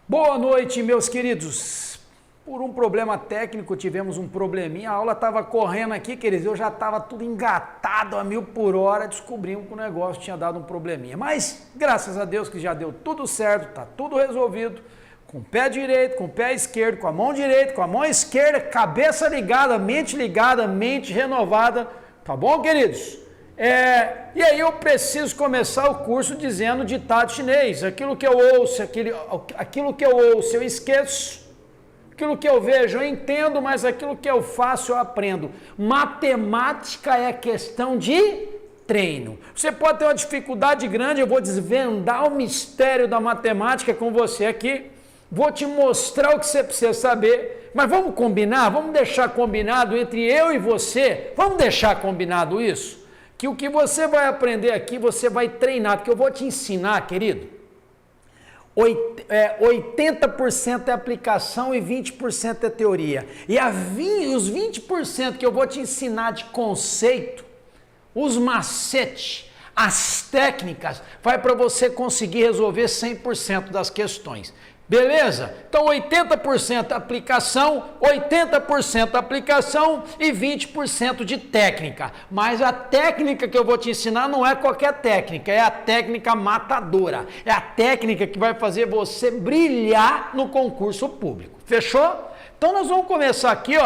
Boa noite, meus queridos. Por um problema técnico, tivemos um probleminha. A aula estava correndo aqui, queridos. Eu já estava tudo engatado a 1000 por hora. Descobrimos que o negócio tinha dado um probleminha. Mas, graças a Deus que já deu tudo certo, está tudo resolvido. Com o pé direito, com o pé esquerdo, com a mão direita, com a mão esquerda, cabeça ligada, mente renovada. Tá bom, queridos? E aí eu preciso começar o curso dizendo ditado chinês. Aquilo que eu ouço, eu esqueço. Aquilo que eu vejo, eu entendo, mas aquilo que eu faço, eu aprendo. Matemática é questão de treino. Você pode ter uma dificuldade grande, eu vou desvendar o mistério da matemática com você aqui. Vou te mostrar o que você precisa saber. Mas vamos combinar? Vamos deixar combinado entre eu e você? Vamos deixar combinado isso? Que o que você vai aprender aqui, você vai treinar, porque eu vou te ensinar, querido. 80% é aplicação e 20% é teoria. E os 20% que eu vou te ensinar de conceito, os macetes, as técnicas, vai para você conseguir resolver 100% das questões. Beleza? Então 80% aplicação e 20% de técnica. Mas a técnica que eu vou te ensinar não é qualquer técnica, é a técnica matadora. É a técnica que vai fazer você brilhar no concurso público. Fechou? Então nós vamos começar aqui,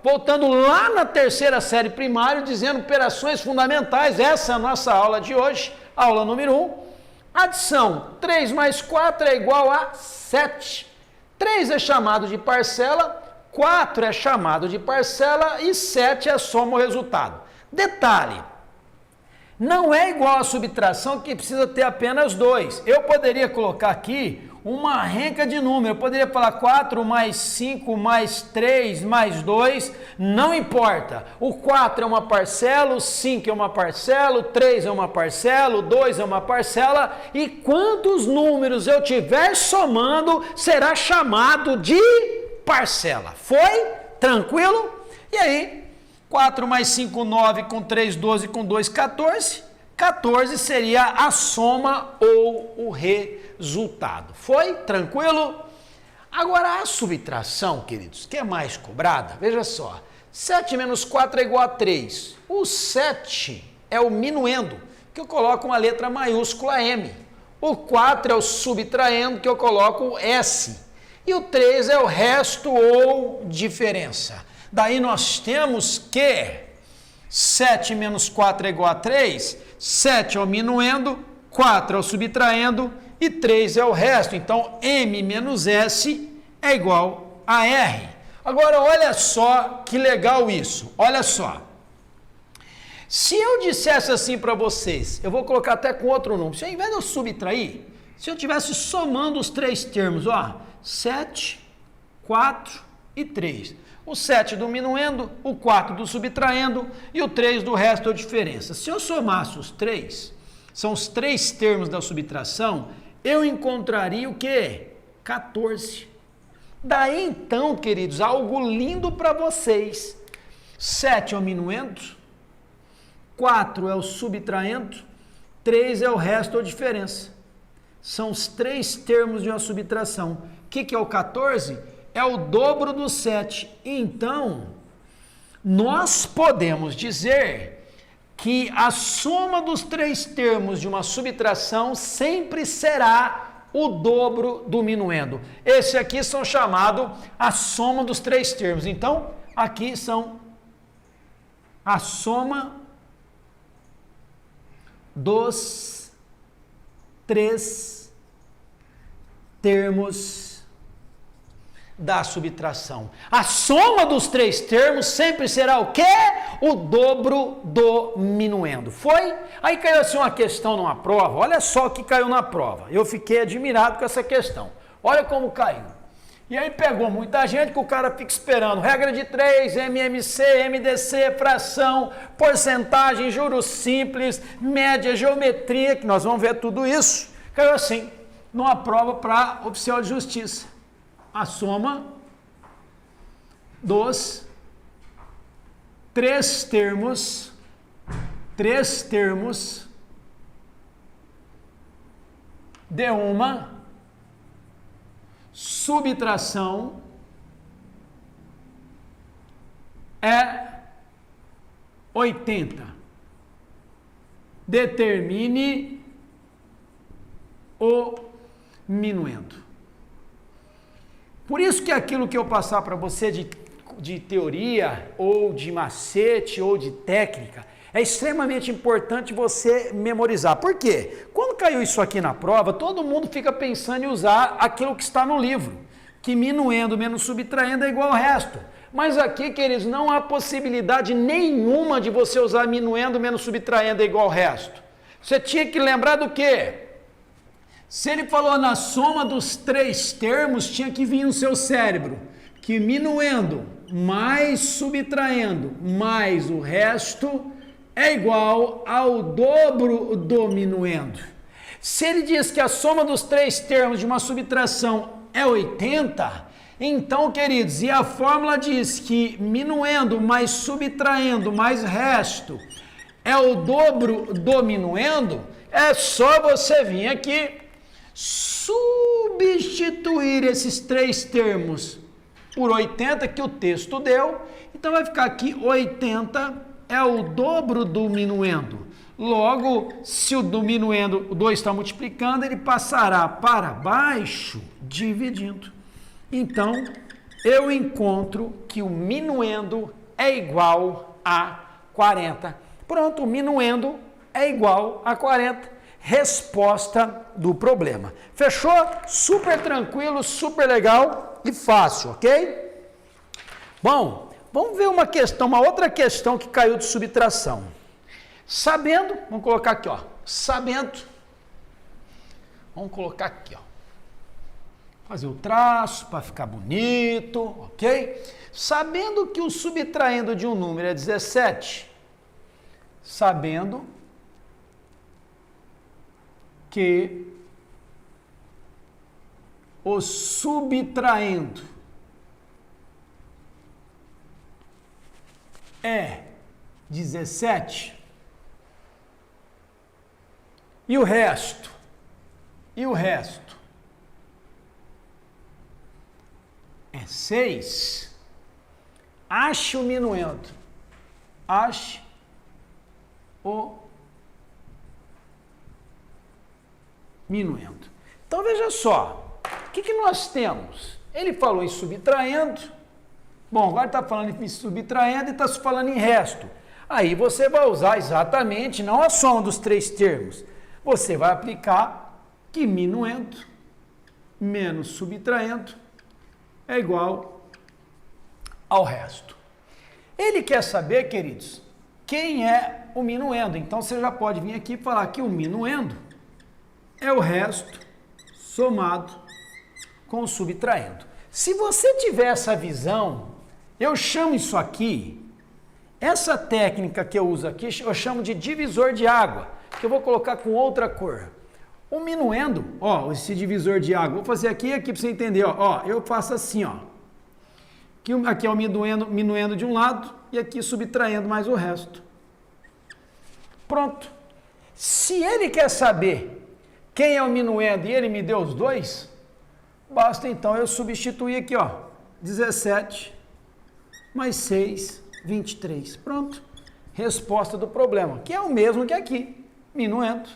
voltando lá na terceira série primária, dizendo operações fundamentais. Essa é a nossa aula de hoje, aula número 1. Adição, 3 mais 4 é igual a 7. 3 é chamado de parcela, 4 é chamado de parcela e 7 é a soma ou resultado. Detalhe, não é igual a subtração que precisa ter apenas 2. Eu poderia colocar aqui uma renca de número, eu poderia falar 4 mais 5 mais 3 mais 2, não importa. O 4 é uma parcela, o 5 é uma parcela, o 3 é uma parcela, o 2 é uma parcela, e quantos números eu tiver somando será chamado de parcela. Foi? Tranquilo? E aí, 4 mais 5, 9, com 3, 12, com 2, 14. 14 seria a soma ou o resultado. Foi? Tranquilo? Agora a subtração, queridos, que é mais cobrada, veja só. 7 menos 4 é igual a 3. O 7 é o minuendo, que eu coloco uma letra maiúscula M. O 4 é o subtraendo, que eu coloco o S. E o 3 é o resto ou diferença. Daí nós temos que 7 menos 4 é igual a 3, 7 é o minuendo, 4 é o subtraendo e 3 é o resto. Então, M menos S é igual a R. Agora, olha só que legal isso. Olha só. Se eu dissesse assim para vocês, eu vou colocar até com outro número. Se ao invés de eu subtrair, se eu estivesse somando os três termos, 7, 4 e 3. O 7 do minuendo, o 4 do subtraendo e o 3 do resto ou diferença. Se eu somasse os três, são os três termos da subtração, eu encontraria o quê? 14. Daí então, queridos, algo lindo para vocês. 7 é o minuendo, 4 é o subtraendo, 3 é o resto ou diferença. São os três termos de uma subtração. O que é o 14? É o dobro do 7. Então, nós podemos dizer que a soma dos três termos de uma subtração sempre será o dobro do minuendo. Esse aqui são chamados a soma dos três termos. Então, aqui são a soma dos três termos da subtração. A soma dos três termos sempre será o quê? O dobro do minuendo. Foi? Aí caiu assim uma questão numa prova. Olha só o que caiu na prova. Eu fiquei admirado com essa questão. Olha como caiu. E aí pegou muita gente que o cara fica esperando. Regra de 3, MMC, MDC, fração, porcentagem, juros simples, média, geometria, que nós vamos ver tudo isso. Caiu assim, numa prova para oficial de justiça. A soma dos três termos de uma subtração é 80. Determine o minuendo. Por isso que aquilo que eu passar para você de teoria, ou de macete, ou de técnica, é extremamente importante você memorizar. Por quê? Quando caiu isso aqui na prova, todo mundo fica pensando em usar aquilo que está no livro, que minuendo menos subtraindo é igual ao resto. Mas aqui, queridos, não há possibilidade nenhuma de você usar minuendo menos subtraindo é igual ao resto. Você tinha que lembrar do quê? Se ele falou na soma dos três termos, tinha que vir no seu cérebro que minuendo mais subtraindo mais o resto é igual ao dobro do minuendo. Se ele diz que a soma dos três termos de uma subtração é 80, então, queridos, e a fórmula diz que minuendo mais subtraindo mais resto é o dobro do minuendo, é só você vir aqui, substituir esses três termos por 80 que o texto deu, então vai ficar aqui 80 é o dobro do minuendo. Logo, se o do minuendo, o 2 está multiplicando, ele passará para baixo dividindo. Então, eu encontro que o minuendo é igual a 40. Pronto, o minuendo é igual a 40. Resposta do problema. Fechou? Super tranquilo, super legal e fácil, ok? Bom, vamos ver uma questão, uma outra questão que caiu de subtração. Sabendo, vamos colocar aqui, ó, sabendo, vamos colocar aqui, ó, fazer o traço para ficar bonito, ok? Sabendo que o subtraindo de um número é 17, sabendo que o subtraindo é 17 e o resto é 6, ache o minuendo, ache o minuendo. Então veja só, o que nós temos? Ele falou em subtraindo, bom, agora está falando em subtraindo e está falando em resto. Aí você vai usar exatamente, não a soma dos três termos, você vai aplicar que minuendo menos subtraindo é igual ao resto. Ele quer saber, queridos, quem é o minuendo. Então você já pode vir aqui e falar que o minuendo é o resto somado com o subtraindo. Se você tiver essa visão, eu chamo isso aqui, essa técnica que eu uso aqui, eu chamo de divisor de água, que eu vou colocar com outra cor. O minuendo, ó, esse divisor de água, vou fazer aqui para você entender, ó, eu faço assim, ó. Aqui é o minuendo de um lado e aqui subtraindo mais o resto. Pronto. Se ele quer saber quem é o minuendo e ele me deu os dois, basta então eu substituir aqui, ó, 17 mais 6, 23. Pronto. Resposta do problema, que é o mesmo que aqui. Minuendo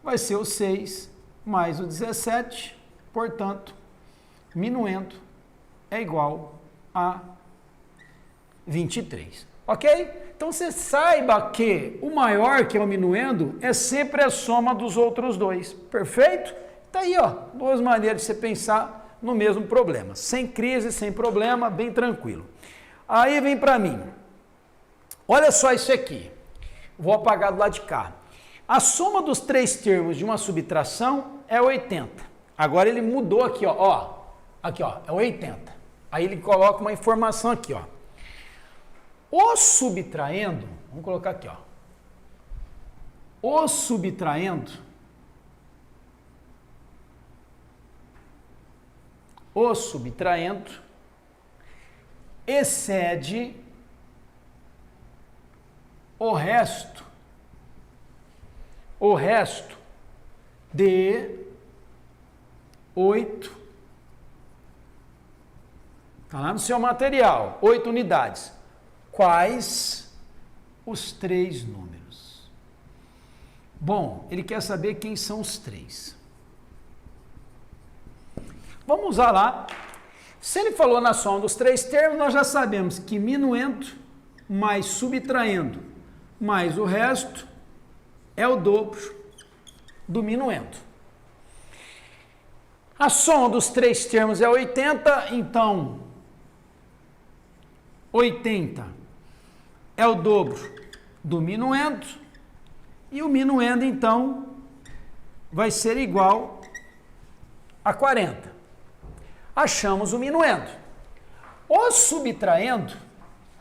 vai ser o 6 mais o 17, portanto, minuendo é igual a 23. Ok? Então você saiba que o maior, que é o minuendo, é sempre a soma dos outros dois. Perfeito? Tá aí, ó, duas maneiras de você pensar no mesmo problema. Sem crise, sem problema, bem tranquilo. Aí vem para mim. Olha só isso aqui. Vou apagar do lado de cá. A soma dos três termos de uma subtração é 80. Agora ele mudou aqui, ó. Aqui, ó, é 80. Aí ele coloca uma informação aqui, ó. O subtraindo, vamos colocar aqui, ó. O subtraindo excede o resto de 8 Está lá no seu material, 8 unidades. Quais os 3 números? Bom, ele quer saber quem são os 3. Vamos usar lá. Se ele falou na soma dos 3 termos, nós já sabemos que minuendo mais subtraindo mais o resto é o dobro do minuendo. A soma dos 3 termos é 80, então 80 é o dobro do minuendo, e o minuendo, então, vai ser igual a 40. Achamos o minuendo. O subtraindo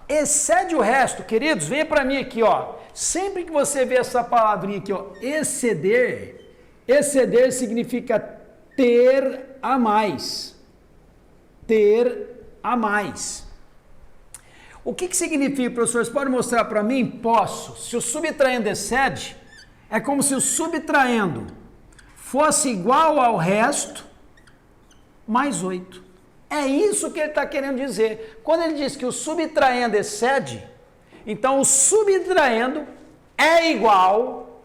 excede o resto. Queridos, venha para mim aqui, ó. Sempre que você vê essa palavrinha aqui, ó, exceder, exceder significa ter a mais. Ter a mais. O que significa, professor? Você pode mostrar para mim? Posso. Se o subtraindo excede, é como se o subtraindo fosse igual ao resto mais 8. É isso que ele está querendo dizer. Quando ele diz que o subtraindo excede, então o subtraindo é igual,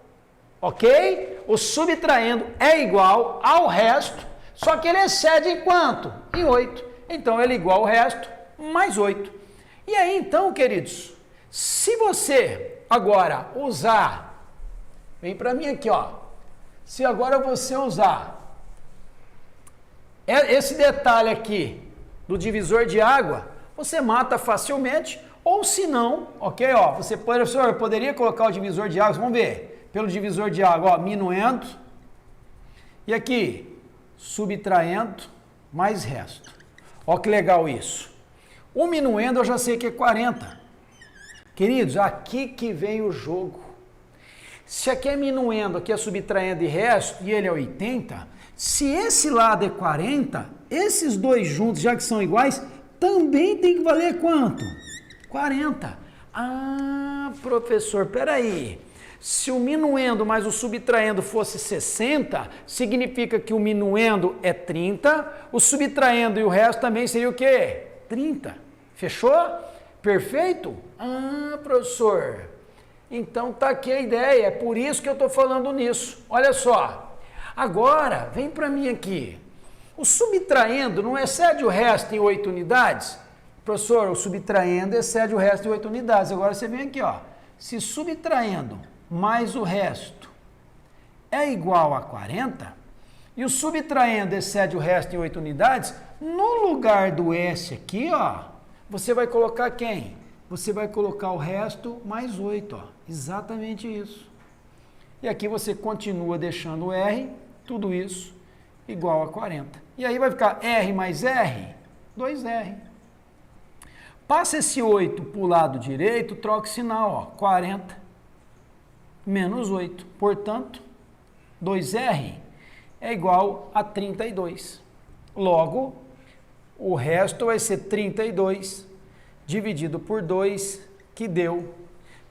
ok? O subtraindo é igual ao resto, só que ele excede em quanto? Em 8. Então ele é igual ao resto mais 8. E aí então, queridos, se você agora usar, vem para mim aqui, ó. Se agora você usar esse detalhe aqui do divisor de água, você mata facilmente, ou se não, ok, ó, você pode, professor, poderia colocar o divisor de água, vamos ver, pelo divisor de água, ó, minuendo, e aqui, subtraindo, mais resto. Ó que legal isso. O minuendo eu já sei que é 40. Queridos, aqui que vem o jogo. Se aqui é minuendo, aqui é subtraindo e resto, e ele é 80, se esse lado é 40, esses dois juntos, já que são iguais, também tem que valer quanto? 40. Ah, professor, peraí. Se o minuendo mais o subtraindo fosse 60, significa que o minuendo é 30, o subtraindo e o resto também seria o quê? 30. Fechou? Perfeito? Ah, professor, então tá aqui a ideia, é por isso que eu estou falando nisso. Olha só, agora vem para mim aqui. O subtraindo não excede o resto em 8 unidades? Professor, o subtraindo excede o resto em 8 unidades. Agora você vem aqui, ó. Se subtraindo mais o resto é igual a 40, e o subtraindo excede o resto em 8 unidades, no lugar do S aqui, ó, você vai colocar quem? Você vai colocar o resto mais 8, ó. Exatamente isso. E aqui você continua deixando o R, tudo isso, igual a 40. E aí vai ficar R mais R, 2R. Passa esse 8 para o lado direito, troca o sinal, ó, 40 menos 8. Portanto, 2R é igual a 32. Logo, o resto vai ser 32 dividido por 2, que deu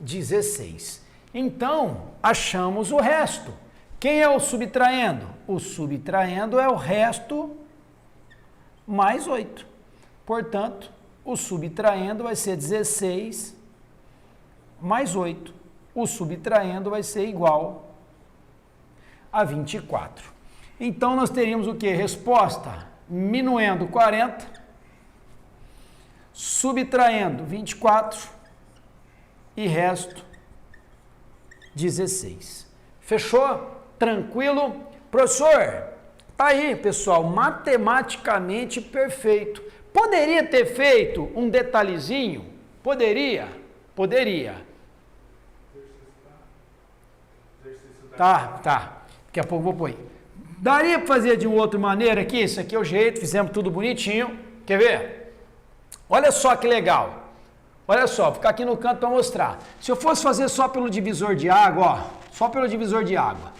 16. Então, achamos o resto. Quem é o subtraindo? O subtraindo é o resto mais 8. Portanto, o subtraindo vai ser 16 mais 8. O subtraindo vai ser igual a 24. Então, nós teríamos o quê? Resposta: minuendo 40, subtraindo 24 e resto 16. Fechou? Tranquilo? Professor, tá aí, pessoal, matematicamente perfeito. Poderia ter feito um detalhezinho? Poderia? Poderia. Tá. Daqui a pouco vou pôr. Daria para fazer de uma outra maneira aqui? Isso aqui é o jeito, fizemos tudo bonitinho. Quer ver? Olha só que legal. Olha só, vou ficar aqui no canto para mostrar. Se eu fosse fazer só pelo divisor de água, ó, só pelo divisor de água,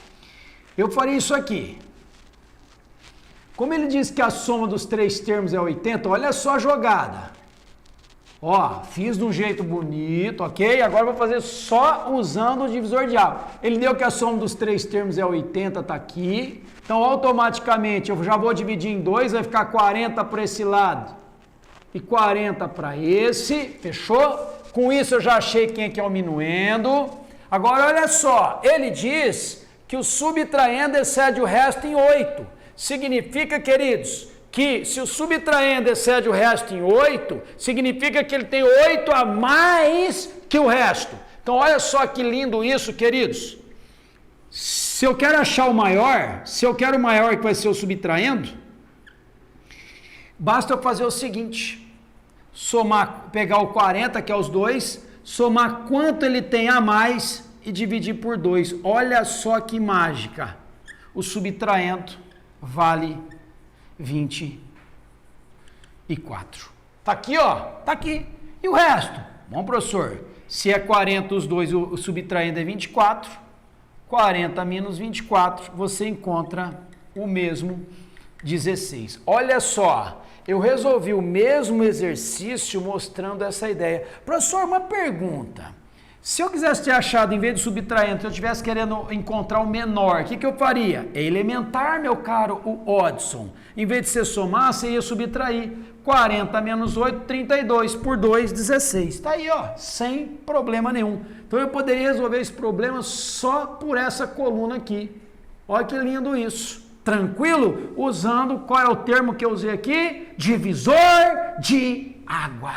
eu faria isso aqui. Como ele disse que a soma dos 3 termos é 80, olha só a jogada. Ó, fiz de um jeito bonito, ok? Agora vou fazer só usando o divisor de água. Ele deu que a soma dos 3 termos é 80, tá aqui. Então, automaticamente, eu já vou dividir em 2, vai ficar 40 para esse lado e 40 para esse, fechou? Com isso eu já achei quem é que é o minuendo. Agora olha só, ele diz que o subtraendo excede o resto em 8. Significa, queridos, que se o subtraendo excede o resto em 8, significa que ele tem 8 a mais que o resto. Então olha só que lindo isso, queridos. Se eu quero achar o maior, se eu quero o maior que vai ser o subtraindo, basta eu fazer o seguinte, somar, pegar o 40, que é os dois, somar quanto ele tem a mais e dividir por 2. Olha só que mágica. O subtraendo vale 24. Tá aqui, ó. Tá aqui. E o resto? Bom, professor, se é 40 os dois, o subtraendo é 24. 40 menos 24, você encontra o mesmo 16. Olha só, eu resolvi o mesmo exercício mostrando essa ideia. Professor, uma pergunta. Se eu quisesse ter achado, em vez de subtraindo, se eu estivesse querendo encontrar o menor, o que eu faria? É elementar, meu caro, o Odson. Em vez de você somar, você ia subtrair. 40 menos 8, 32. Por 2, 16. Está aí, ó, sem problema nenhum. Então eu poderia resolver esse problema só por essa coluna aqui. Olha que lindo isso. Tranquilo? Usando, qual é o termo que eu usei aqui? Divisor de água.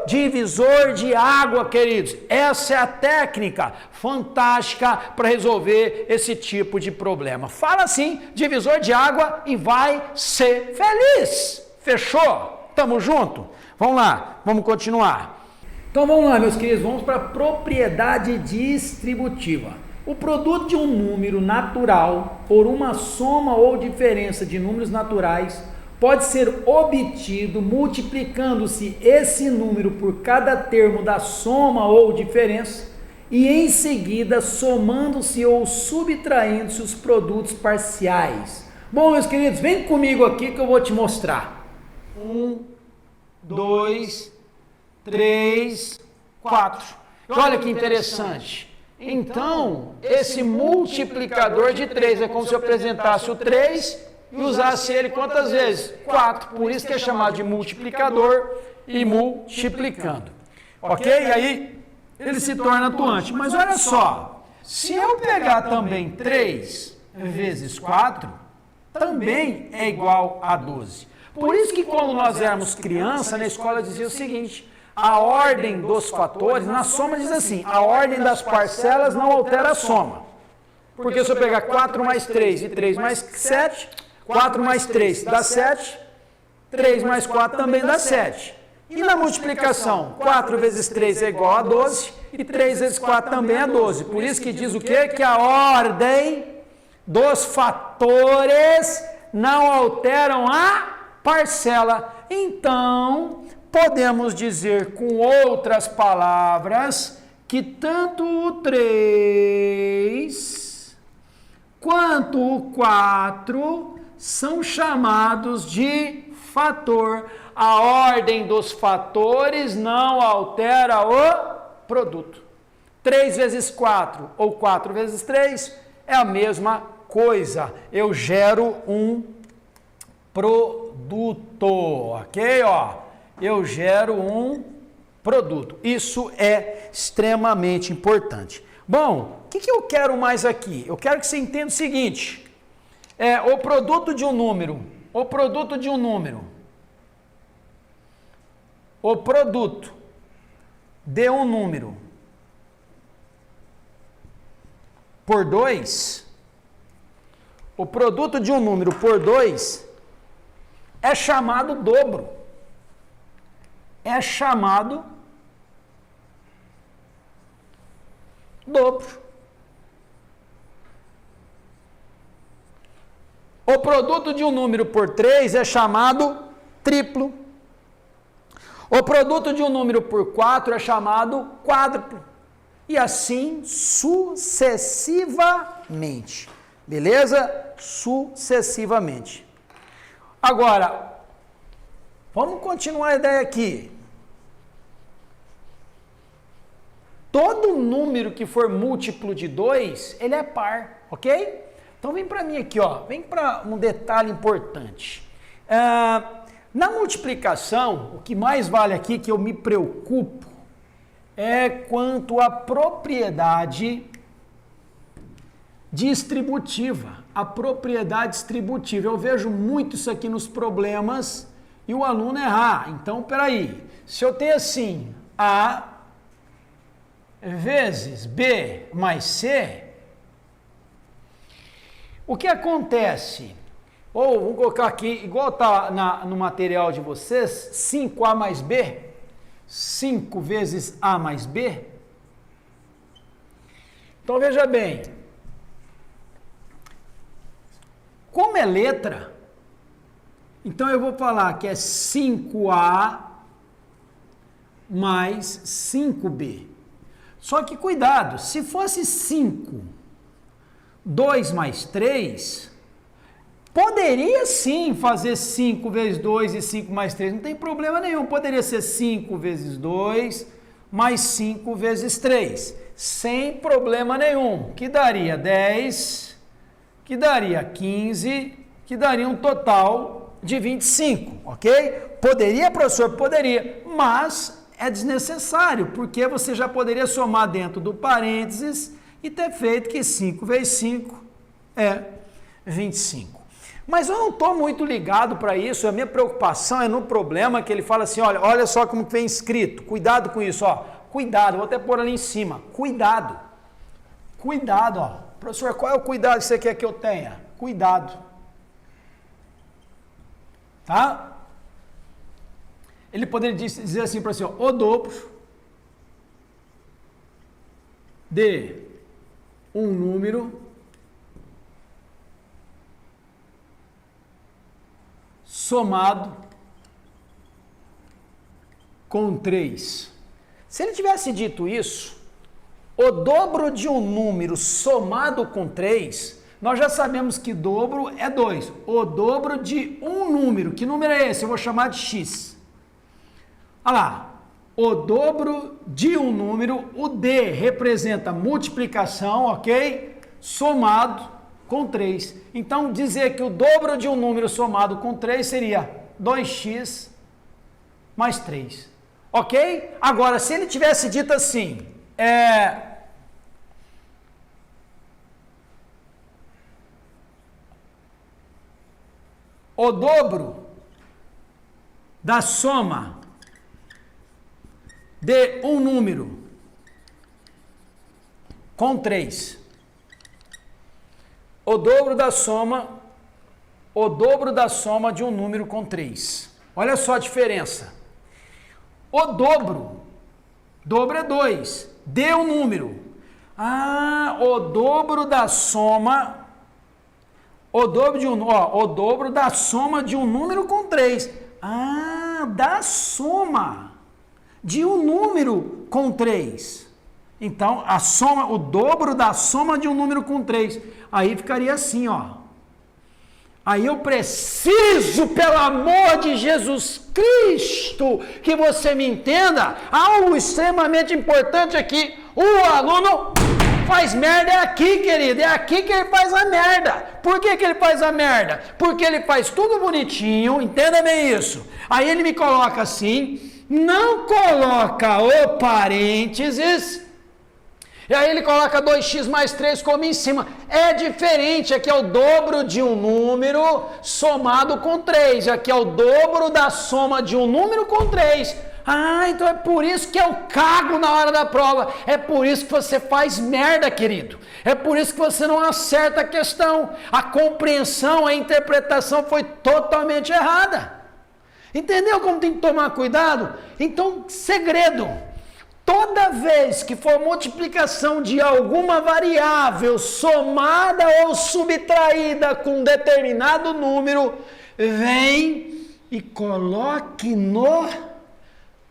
Divisor de água, queridos. Essa é a técnica fantástica para resolver esse tipo de problema. Fala assim, divisor de água e vai ser feliz. Fechou? Tamo junto? Vamos lá, vamos continuar. Então vamos lá, meus queridos, vamos para a propriedade distributiva. O produto de um número natural por uma soma ou diferença de números naturais pode ser obtido multiplicando-se esse número por cada termo da soma ou diferença e em seguida somando-se ou subtraindo-se os produtos parciais. Bom, meus queridos, vem comigo aqui que eu vou te mostrar. 1, 2, 3, 4. Olha que interessante. Então, esse multiplicador de 3 é como se eu apresentasse o 3 e usasse ele quantas vezes? 4. Por isso que é chamado de multiplicador e multiplicando. Ok? E aí ele se torna atuante. Mas olha só, se eu pegar também 3 vezes 4, também é igual a 12. Por isso que quando nós éramos criança, na escola dizia o seguinte: a ordem dos fatores, na soma diz assim, a ordem das parcelas não altera a soma. Porque se eu pegar 4 mais 3 e 3 mais 7, 4 mais 3 dá 7, 3 mais 4 também dá 7. E na multiplicação, 4 vezes 3 é igual a 12 e 3 vezes 4 também é 12. Por isso que diz o quê? Que a ordem dos fatores não alteram a parcela. Então, podemos dizer com outras palavras que tanto o 3 quanto o 4 são chamados de fator. A ordem dos fatores não altera o produto. 3 vezes 4 ou 4 vezes 3 é a mesma coisa. Eu gero um produto, ok? Ó, eu gero um produto. Isso é extremamente importante. Bom, o que eu quero mais aqui? Eu quero que você entenda o seguinte: o produto de um número, o produto de um número por 2, o produto de um número por 2 é chamado dobro. É chamado dobro. O produto de um número por 3 é chamado triplo. O produto de um número por 4 é chamado quádruplo. E assim sucessivamente. Beleza? Sucessivamente. Agora, vamos continuar a ideia aqui. Todo número que for múltiplo de 2, ele é par, ok? Então vem para mim aqui, ó. Vem para um detalhe importante. Na multiplicação, o que mais vale aqui que eu me preocupo é quanto à propriedade distributiva. A propriedade distributiva. Eu vejo muito isso aqui nos problemas e o aluno errar. Então, peraí. Se eu tenho assim, A vezes B mais C, o que acontece? Ou vamos colocar aqui, igual está no material de vocês, 5A mais B, 5 vezes A mais B. Então veja bem, como é letra, então eu vou falar que é 5A mais 5B. Só que cuidado, se fosse 5, 2 mais 3... Poderia sim fazer 5 vezes 2 e 5 mais 3, não tem problema nenhum. Poderia ser 5 vezes 2 mais 5 vezes 3, sem problema nenhum. Que daria 10, que daria 15, que daria um total de 25, ok? Poderia, professor? Poderia, mas é desnecessário, porque você já poderia somar dentro do parênteses e ter feito que 5 vezes 5 é 25. Mas eu não estou muito ligado para isso, a minha preocupação é no problema que ele fala assim, olha só como vem escrito, cuidado com isso, ó, cuidado, vou até pôr ali em cima, cuidado, ó, professor, qual é o cuidado que você quer que eu tenha? Cuidado, tá? Ele poderia dizer assim para você, ó, o dobro de um número somado com 3. Se ele tivesse dito isso, o dobro de um número somado com 3, nós já sabemos que dobro é 2. O dobro de um número, que número é esse? Eu vou chamar de x. Olha lá, o dobro de um número, o D representa multiplicação, ok? Somado com 3. Então, dizer que o dobro de um número somado com 3 seria 2x mais 3. Ok? Agora, se ele tivesse dito assim, o dobro da soma de um número com 3. O dobro da soma de um número com 3. Olha só a diferença. O dobro é 2. Dê um número. O dobro da soma, o dobro da soma de um número com 3. Da soma de um número com 3. Então, o dobro da soma de um número com 3. Aí ficaria assim, ó. Aí eu preciso, pelo amor de Jesus Cristo, que você me entenda, algo extremamente importante aqui. O aluno faz merda aqui, querido. É aqui que ele faz a merda. Por que ele faz a merda? Porque ele faz tudo bonitinho, entenda bem isso. Aí ele me coloca assim, não coloca o parênteses, e aí ele coloca 2x mais 3 como em cima. É diferente, aqui é o dobro de um número somado com 3. Aqui é o dobro da soma de um número com 3. Então é por isso que eu cago na hora da prova. É por isso que você faz merda, querido. É por isso que você não acerta a questão. A compreensão, a interpretação foi totalmente errada. Entendeu como tem que tomar cuidado? Então, segredo. Toda vez que for multiplicação de alguma variável somada ou subtraída com um determinado número, vem e coloque no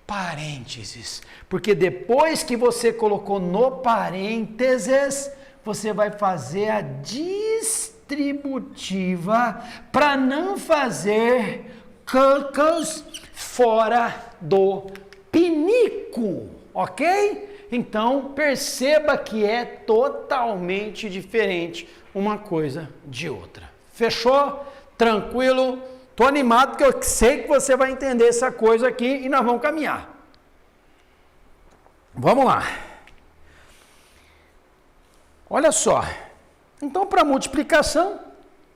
parênteses. Porque depois que você colocou no parênteses, você vai fazer a distributiva para não fazer cocos fora do pinico. Ok? Então, perceba que é totalmente diferente uma coisa de outra. Fechou? Tranquilo? Tô animado porque eu sei que você vai entender essa coisa aqui e nós vamos caminhar. Vamos lá. Olha só. Então, para multiplicação,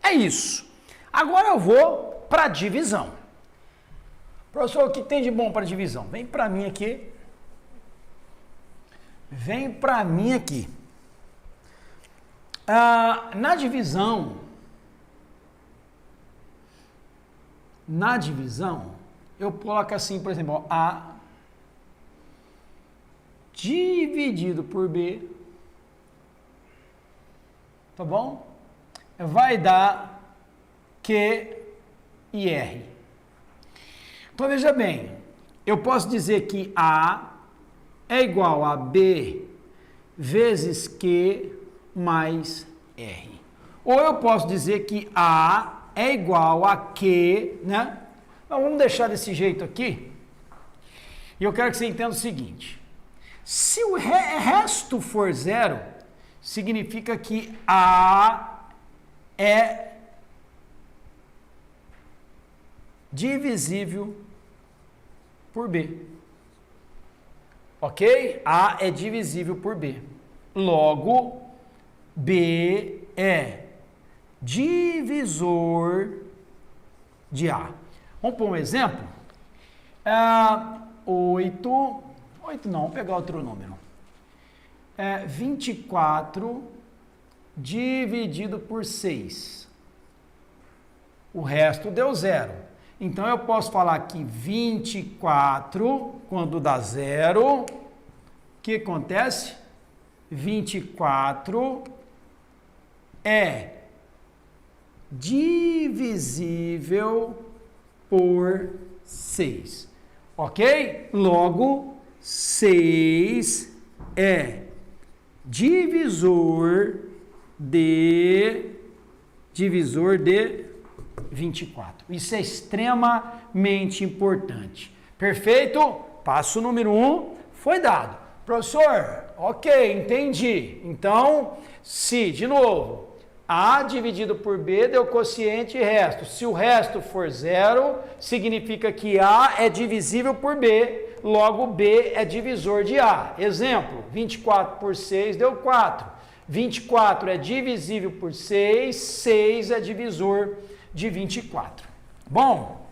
é isso. Agora eu vou para divisão. Professor, o que tem de bom para divisão? Vem para mim aqui. Vem para mim aqui. Na divisão, eu coloco assim, por exemplo, ó, A dividido por B, tá bom? Vai dar Q e R. Então, veja bem, eu posso dizer que A é igual a B vezes Q mais R. Ou eu posso dizer que A é igual a Q, né? Então, vamos deixar desse jeito aqui. E eu quero que você entenda o seguinte. Se o resto for zero, significa que A é divisível por B. Ok? A é divisível por B. Logo, B é divisor de A. Vamos pôr um exemplo? 8 não, vamos pegar outro número. 24 dividido por 6. O resto deu zero. Então, eu posso falar que 24, quando dá zero, o que acontece? 24 é divisível por 6. Ok? Logo, 6 é divisor de 24. Isso é extremamente importante. Perfeito? Passo número 1 foi dado. Professor, ok, entendi. Então, se, de novo, A dividido por B deu quociente e resto. Se o resto for zero, significa que A é divisível por B, logo B é divisor de A. Exemplo, 24 por 6 deu 4. 24 é divisível por 6, 6 é divisor de 24. Bom,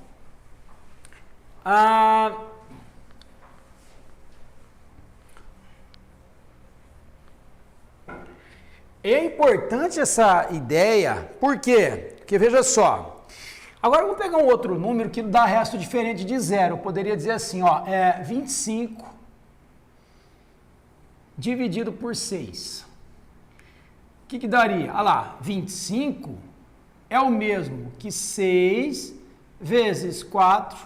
é importante essa ideia, por quê? Porque veja só, agora eu vou pegar um outro número que dá resto diferente de zero. Eu poderia dizer assim, ó, 25 dividido por 6. O que daria? Olha lá, 25 é o mesmo que 6 vezes 4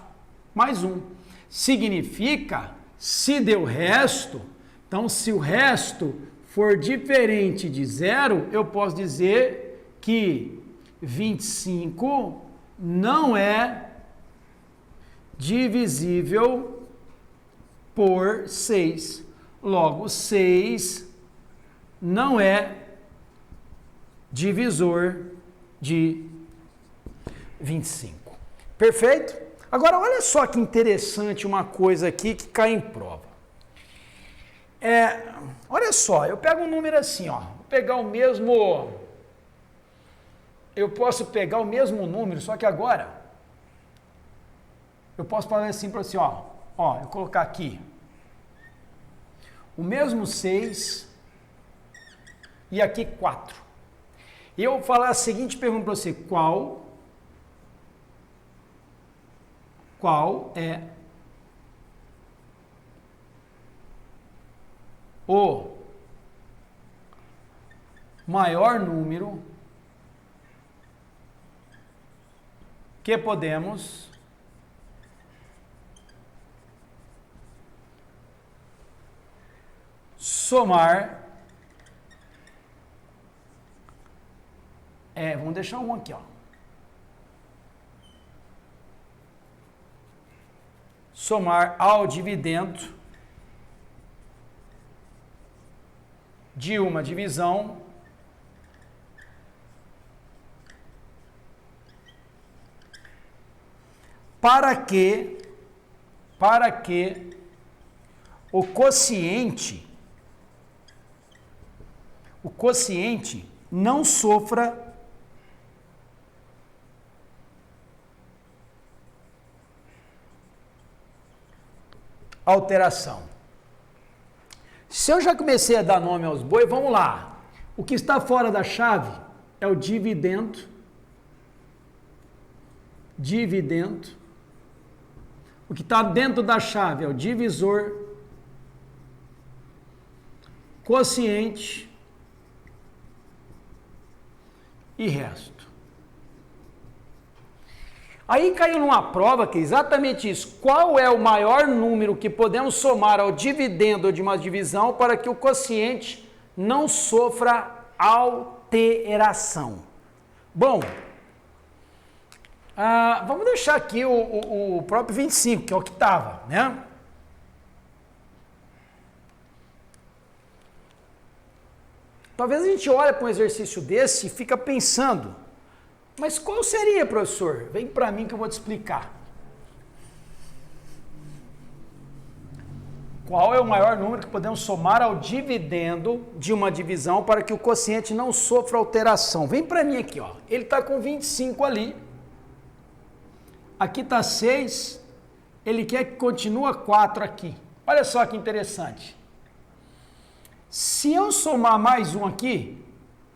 mais 1. Significa, se deu resto, então se o resto for diferente de zero, eu posso dizer que 25 não é divisível por 6. Logo, 6 não é divisor de 25. Perfeito? Agora, olha só que interessante uma coisa aqui que cai em prova. Olha só, eu pego um número assim, ó. Vou pegar o mesmo... Eu posso pegar o mesmo número, só que agora... Eu posso fazer assim para você, ó. Ó, eu colocar aqui... O mesmo 6... E aqui 4. E eu vou falar a seguinte pergunta para você. Qual é o maior número que podemos somar? Vamos deixar um aqui, ó. Somar ao dividendo de uma divisão para que o quociente não sofra alteração. Se eu já comecei a dar nome aos bois, vamos lá. O que está fora da chave é o dividendo. O que está dentro da chave é o divisor, quociente e resto. Aí caiu numa prova que é exatamente isso. Qual é o maior número que podemos somar ao dividendo de uma divisão para que o quociente não sofra alteração? Bom, vamos deixar aqui o próprio 25, que é o que estava, né? Talvez a gente olhe para um exercício desse e fica pensando, mas qual seria, professor? Vem para mim que eu vou te explicar. Qual é o maior número que podemos somar ao dividendo de uma divisão para que o quociente não sofra alteração? Vem para mim aqui, ó. Ele está com 25 ali. Aqui está 6. Ele quer que continue 4 aqui. Olha só que interessante. Se eu somar mais um aqui,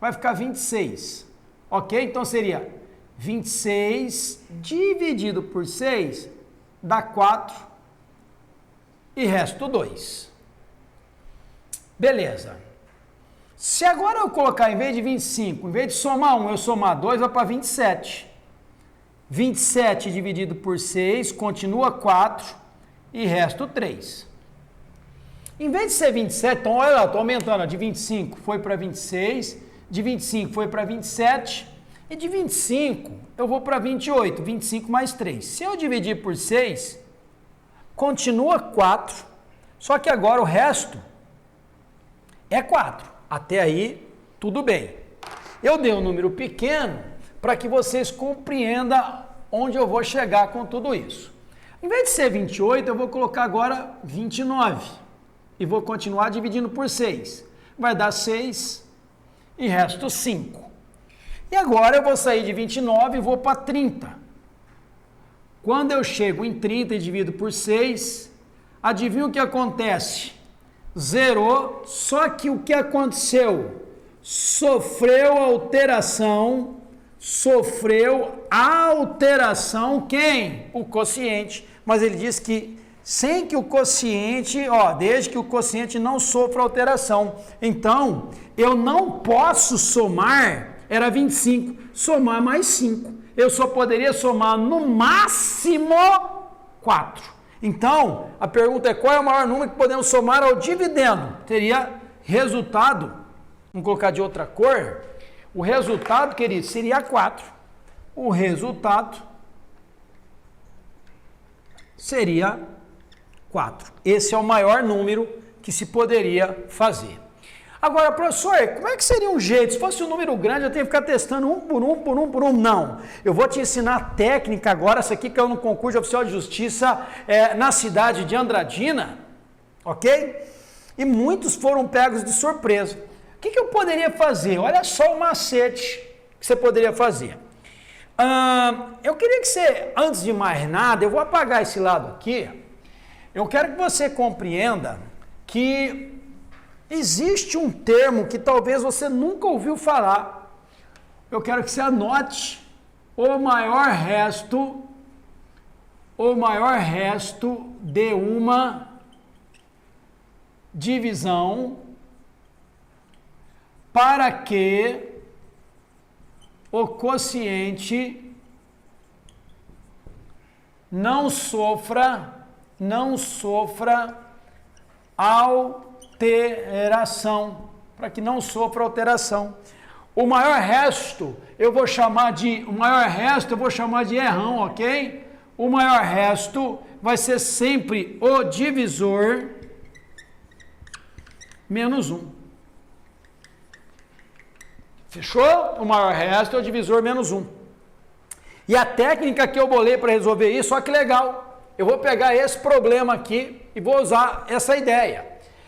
vai ficar 26. Ok? Então seria 26 dividido por 6 dá 4 e resto 2. Beleza. Se agora eu colocar, em vez de 25, em vez de somar 1, eu somar 2, vai para 27. 27 dividido por 6 continua 4 e resto 3. Em vez de ser 27, então olha lá, estou aumentando, ó, de 25 foi para 26, de 25 foi para 27, e de 25 eu vou para 28, 25 mais 3. Se eu dividir por 6, continua 4, só que agora o resto é 4. Até aí, tudo bem. Eu dei um número pequeno para que vocês compreendam onde eu vou chegar com tudo isso. Em vez de ser 28, eu vou colocar agora 29. E vou continuar dividindo por 6. Vai dar 6 e resto 5. E agora eu vou sair de 29 e vou para 30. Quando eu chego em 30 e divido por 6, adivinha o que acontece? Zerou, só que o que aconteceu? Sofreu alteração quem? O quociente. Mas ele diz que sem que o quociente, desde que o quociente não sofra alteração. Então, eu não posso somar, era 25, somar mais 5. Eu só poderia somar no máximo 4. Então, a pergunta é qual é o maior número que podemos somar ao dividendo? Teria resultado, vamos colocar de outra cor, o resultado, querido, seria 4. O resultado seria 4. Esse é o maior número que se poderia fazer. Agora, professor, como é que seria um jeito? Se fosse um número grande, eu tenho que ficar testando um por um. Não. Eu vou te ensinar a técnica agora. Essa aqui caiu no concurso de oficial de justiça na cidade de Andradina, ok? E muitos foram pegos de surpresa. O que eu poderia fazer? Olha só o macete que você poderia fazer. Eu queria que você, antes de mais nada, eu vou apagar esse lado aqui. Eu quero que você compreenda que existe um termo que talvez você nunca ouviu falar. Eu quero que você anote o maior resto de uma divisão para que o quociente não sofra alteração, para que não sofra alteração. O maior resto eu vou chamar de errão, ok? O maior resto vai ser sempre o divisor menos 1. Fechou? O maior resto é o divisor menos 1. E a técnica que eu bolei para resolver isso, olha que legal. Eu vou pegar esse problema aqui e vou usar essa ideia.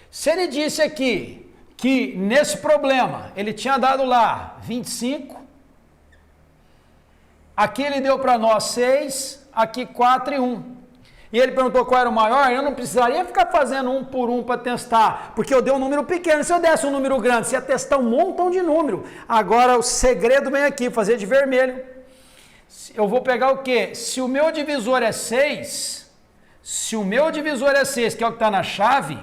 Se ele disse aqui que nesse problema ele tinha dado lá 25, aqui ele deu para nós 6, aqui 4 e 1. E ele perguntou qual era o maior, eu não precisaria ficar fazendo um por um para testar, porque eu dei um número pequeno. Se eu desse um número grande, você ia testar um montão de número. Agora o segredo vem aqui, fazer de vermelho. Eu vou pegar o quê? Se o meu divisor é 6, que é o que está na chave,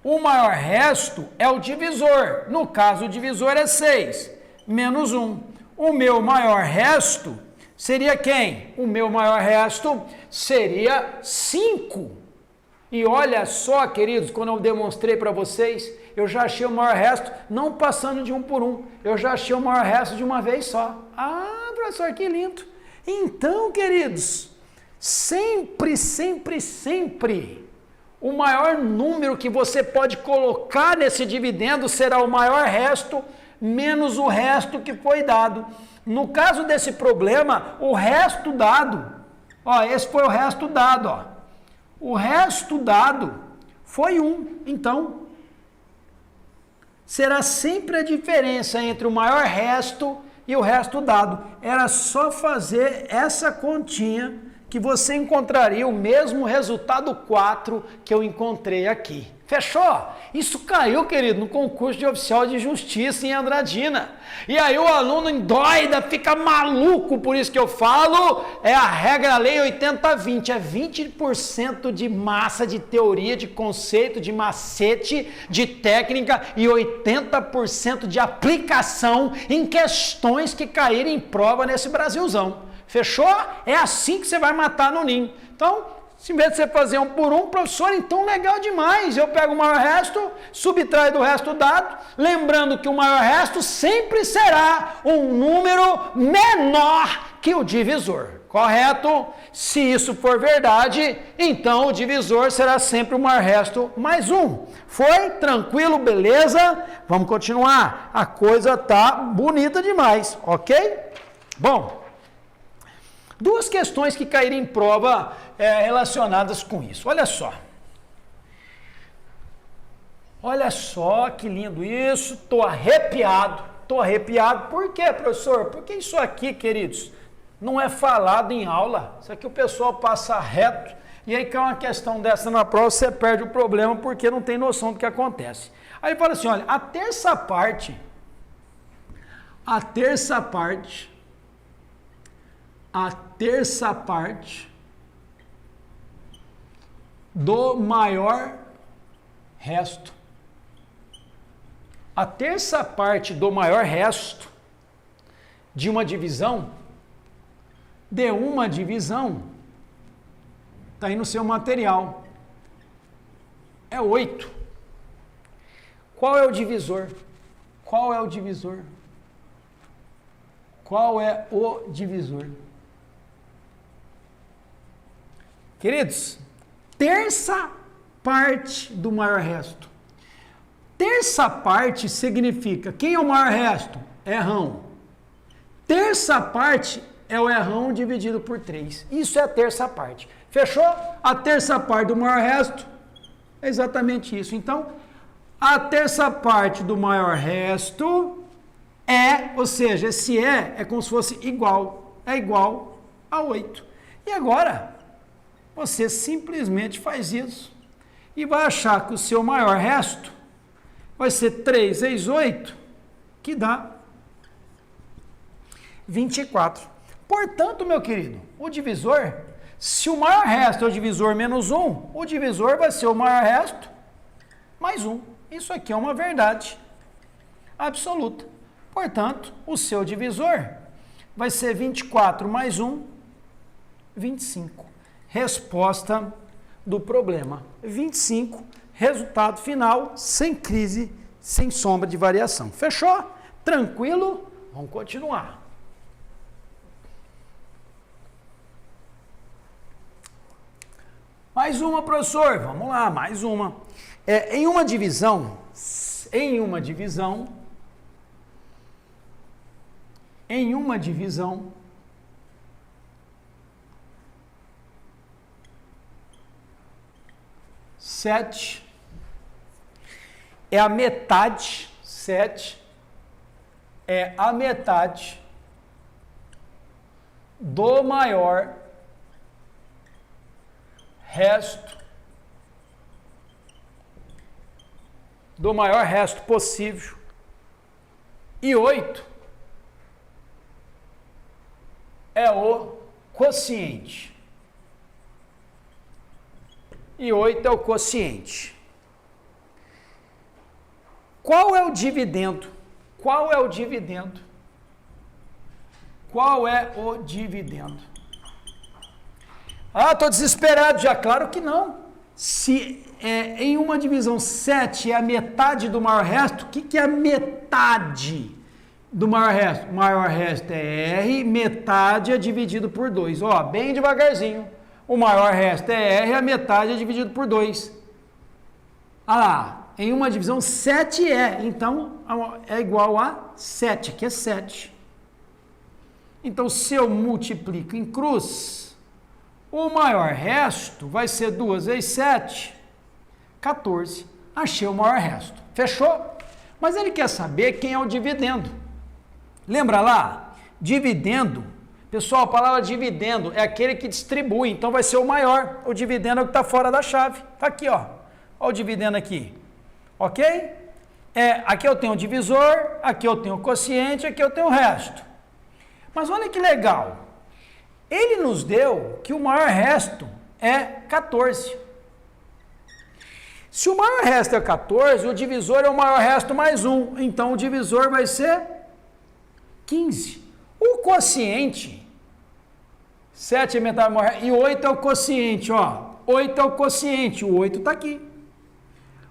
o maior resto é o divisor. No caso, o divisor é 6, menos 1. O meu maior resto seria quem? O meu maior resto seria 5. E olha só, queridos, quando eu demonstrei para vocês, eu já achei o maior resto, não passando de um por um, eu já achei o maior resto de uma vez só. Ah, professor, que lindo! Então, queridos, sempre, o maior número que você pode colocar nesse dividendo será o maior resto menos o resto que foi dado. No caso desse problema, o resto dado, ó, esse foi o resto dado, ó. O resto dado foi 1. Então, será sempre a diferença entre o maior resto e o resto dado. Era só fazer essa continha que você encontraria o mesmo resultado 4 que eu encontrei aqui. Fechou? Isso caiu, querido, no concurso de oficial de justiça em Andradina. E aí o aluno endoida, fica maluco, por isso que eu falo, é a regra lei 80-20, é 20% de massa de teoria, de conceito, de macete, de técnica e 80% de aplicação em questões que caírem em prova nesse Brasilzão. Fechou? É assim que você vai matar no ninho. Então, se em vez de você fazer um por um, professor, então legal demais. Eu pego o maior resto, subtrai do resto dado, lembrando que o maior resto sempre será um número menor que o divisor. Correto? Se isso for verdade, então o divisor será sempre o maior resto mais 1. Foi? Tranquilo? Beleza? Vamos continuar. A coisa tá bonita demais, ok? Bom, duas questões que caíram em prova relacionadas com isso. Olha só. Olha só que lindo isso. Estou arrepiado. Estou arrepiado. Por quê, professor? Porque isso aqui, queridos, não é falado em aula. Isso aqui o pessoal passa reto. E aí cai uma questão dessa na prova, você perde o problema porque não tem noção do que acontece. Aí ele fala assim, olha, a terça parte do maior resto. A terça parte do maior resto de uma divisão, está aí no seu material, é 8. Qual é o divisor? Qual é o divisor? Qual é o divisor? Queridos, terça parte do maior resto. Terça parte significa, quem é o maior resto? Errão. Terça parte é o errão dividido por 3. Isso é a terça parte. Fechou? A terça parte do maior resto é exatamente isso. Então, a terça parte do maior resto ou seja, esse é como se fosse igual, é igual a 8. E agora, você simplesmente faz isso e vai achar que o seu maior resto vai ser 3 vezes 8, que dá 24. Portanto, meu querido, o divisor, se o maior resto é o divisor menos 1, o divisor vai ser o maior resto mais 1. Isso aqui é uma verdade absoluta. Portanto, o seu divisor vai ser 24 mais 1, 25. Resposta do problema 25, resultado final, sem crise, sem sombra de variação. Fechou? Tranquilo? Vamos continuar. Mais uma, professor. Vamos lá, mais uma. Em uma divisão, 7 é a metade, 7 é a metade do maior resto possível. E 8 é o quociente. E 8 é o quociente. Qual é o dividendo? Qual é o dividendo? Qual é o dividendo? Ah, estou desesperado já. Claro que não. Se em uma divisão 7 é a metade do maior resto, o que é a metade do maior resto? O maior resto é R, metade é dividido por 2. Ó, bem devagarzinho. O maior resto é R, a metade é dividido por 2. Ah lá. Em uma divisão, 7 então é igual a 7, que é 7. Então, se eu multiplico em cruz, o maior resto vai ser 2 vezes 7, 14. Achei o maior resto. Fechou? Mas ele quer saber quem é o dividendo. Lembra lá? Dividendo, pessoal, a palavra dividendo é aquele que distribui, então vai ser o maior. O dividendo é o que está fora da chave. Está aqui, ó. Olha o dividendo aqui. Ok? Aqui eu tenho o divisor, aqui eu tenho o quociente, aqui eu tenho o resto. Mas olha que legal. Ele nos deu que o maior resto é 14. Se o maior resto é 14, o divisor é o maior resto mais 1. Então o divisor vai ser 15. O quociente, 7 é metade do maior resto, e 8 é o quociente, ó. 8 é o quociente, o 8 está aqui.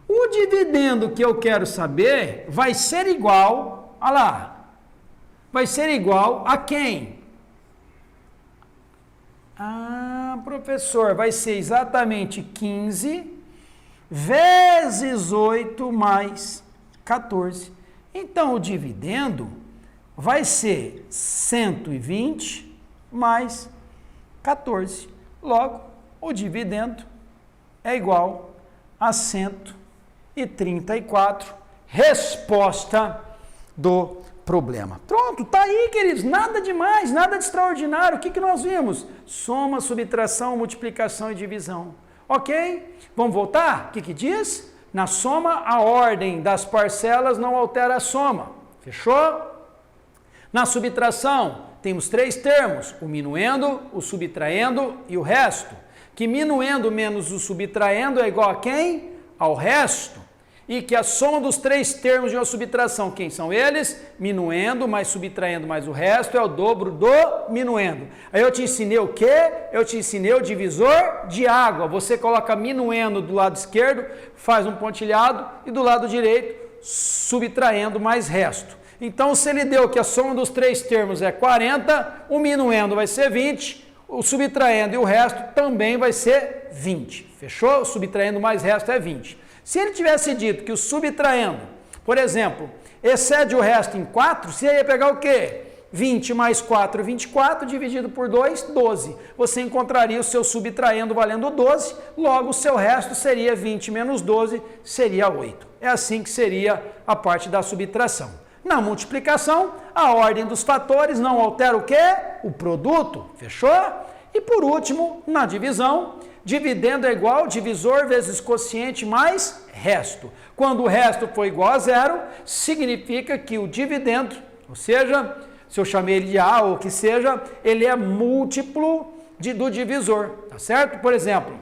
O dividendo que eu quero saber vai ser igual, olha lá, vai ser igual a quem? Ah, professor, vai ser exatamente 15 vezes 8 mais 14. Então, o dividendo vai ser 120 mais 14. Logo, o dividendo é igual a 134. Resposta do problema. Pronto, tá aí, queridos. Nada demais, nada de extraordinário. O que nós vimos? Soma, subtração, multiplicação e divisão. Ok? Vamos voltar? O que diz? Na soma, a ordem das parcelas não altera a soma. Fechou? Na subtração, temos 3 termos: o minuendo, o subtraindo e o resto. Que minuendo menos o subtraindo é igual a quem? Ao resto. E que a soma dos 3 termos de uma subtração, quem são eles? Minuendo mais subtraindo mais o resto é o dobro do minuendo. Aí eu te ensinei o quê? Eu te ensinei o divisor de água. Você coloca minuendo do lado esquerdo, faz um pontilhado, e do lado direito, subtraindo mais resto. Então, se ele deu que a soma dos 3 termos é 40, o minuendo vai ser 20, o subtraindo e o resto também vai ser 20. Fechou? O subtraindo mais resto é 20. Se ele tivesse dito que o subtraindo, por exemplo, excede o resto em 4, você ia pegar o quê? 20 mais 4, 24, dividido por 2, 12. Você encontraria o seu subtraindo valendo 12, logo o seu resto seria 20 menos 12, seria 8. É assim que seria a parte da subtração. Na multiplicação, a ordem dos fatores não altera o quê? O produto. Fechou? E por último, na divisão, dividendo é igual divisor vezes quociente mais resto. Quando o resto for igual a 0, significa que o dividendo, ou seja, se eu chamei ele de A ou que seja, ele é múltiplo do divisor, tá certo? Por exemplo,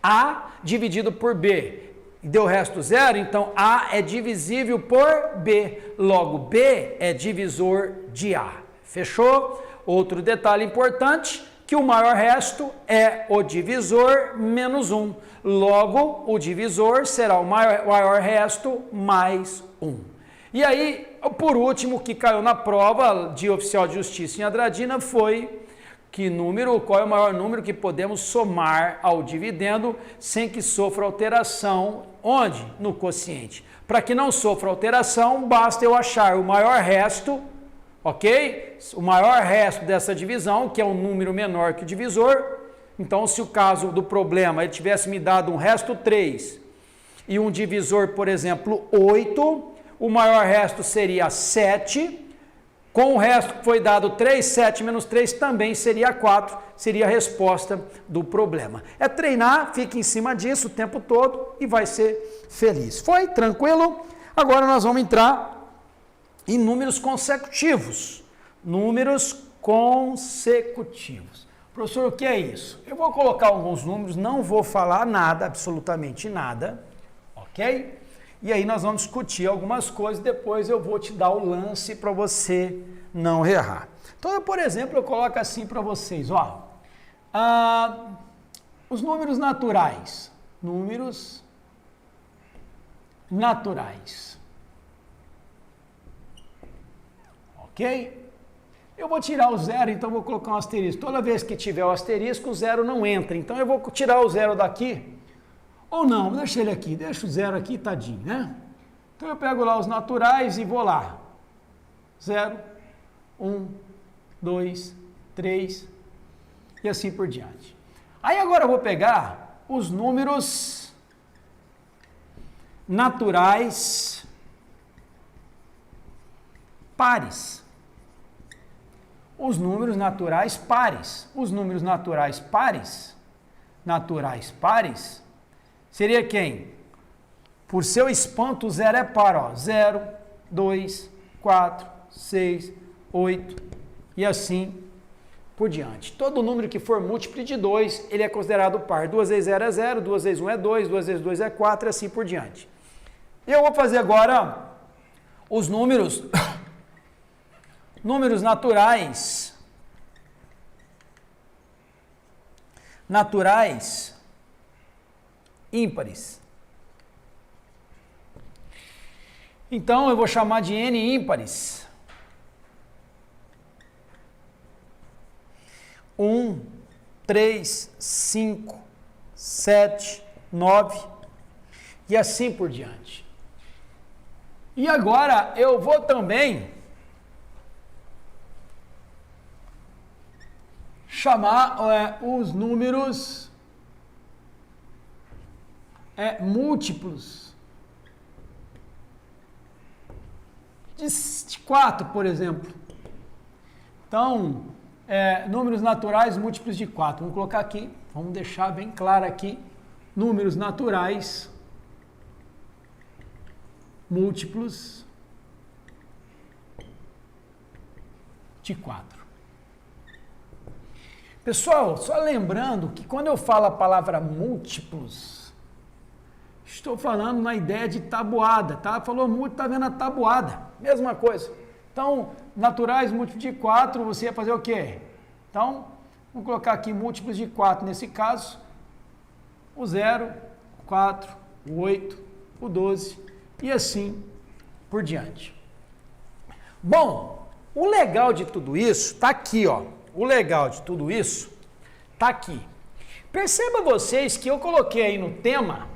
A dividido por B e deu o resto 0, então A é divisível por B, logo B é divisor de A. Fechou? Outro detalhe importante, que o maior resto é o divisor menos 1. Logo, o divisor será o maior resto mais 1. E aí, por último, o que caiu na prova de oficial de justiça em Andradina foi qual é o maior número que podemos somar ao dividendo sem que sofra alteração. Onde? No quociente. Para que não sofra alteração, basta eu achar o maior resto, ok? O maior resto dessa divisão, que é um número menor que o divisor, Então, se o caso do problema ele tivesse me dado um resto 3 e um divisor, por exemplo, 8, o maior resto seria 7. Com o resto que foi dado 3, 7 menos 3 também seria 4, seria a resposta do problema. É treinar, fique em cima disso o tempo todo e vai ser feliz. Foi? Tranquilo? Agora nós vamos entrar em números consecutivos. Números consecutivos. Professor, o que é isso? Eu vou colocar alguns números, não vou falar nada, absolutamente nada, ok? E aí nós vamos discutir algumas coisas, depois eu vou te dar o lance para você não errar. Então, por exemplo, eu coloco assim para vocês, ó, os números naturais. Números naturais. Ok? Eu vou tirar o zero, então vou colocar um asterisco. Toda vez que tiver o asterisco, o zero não entra. Então eu vou tirar o zero daqui. Ou não, deixa ele aqui, deixa o zero aqui, tadinho, né? Então eu pego lá os naturais e vou lá. 0, 1, 2, 3 e assim por diante. Aí agora eu vou pegar os números naturais pares. Os números naturais pares. Os números naturais pares, seria quem? Por seu espanto, o zero é par, ó. 0, 2, 4, 6, 8 e assim por diante. Todo número que for múltiplo de 2, ele é considerado par. 2 vezes 0 é 0, 2 vezes 1 é 2, 2 vezes 2 é 4 e assim por diante. Eu vou fazer agora os números, números naturais ímpares. Então, eu vou chamar de N ímpares. 1, 3, 5, 7, 9 e assim por diante. E agora eu vou também chamar os números múltiplos de 4, por exemplo. Então, números naturais múltiplos de 4. Vamos colocar aqui, vamos deixar bem claro aqui, números naturais múltiplos de 4. Pessoal, só lembrando que quando eu falo a palavra múltiplos, estou falando na ideia de tabuada, tá? Falou múltiplo, tá vendo a tabuada, mesma coisa. Então, naturais múltiplos de 4, você ia fazer o quê? Então, vamos colocar aqui múltiplos de 4 nesse caso, o 0, o 4, o 8, o 12 e assim por diante. Bom, o legal de tudo isso está aqui, ó. O legal de tudo isso está aqui. Perceba vocês que eu coloquei aí no tema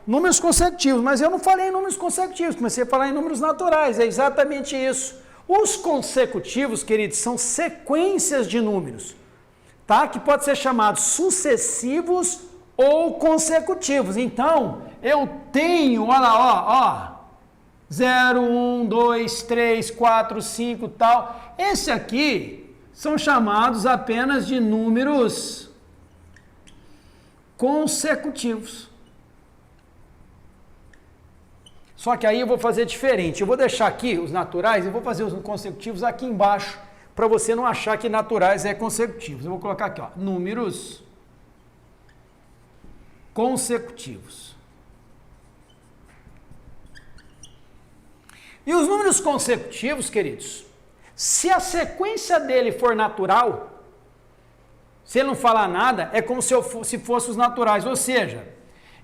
números consecutivos, mas eu não falei em números consecutivos, comecei a falar em números naturais, é exatamente isso. Os consecutivos, queridos, são sequências de números, tá? Que pode ser chamados sucessivos ou consecutivos. Então, eu tenho, olha lá, ó, 0, 1, 2, 3, 4, 5, tal. Esse aqui são chamados apenas de números consecutivos. Só que aí eu vou fazer diferente. Eu vou deixar aqui os naturais e vou fazer os consecutivos aqui embaixo, para você não achar que naturais é consecutivos. Eu vou colocar aqui, ó, números consecutivos. E os números consecutivos, queridos, se a sequência dele for natural, se ele não falar nada, é como se fosse os naturais. Ou seja,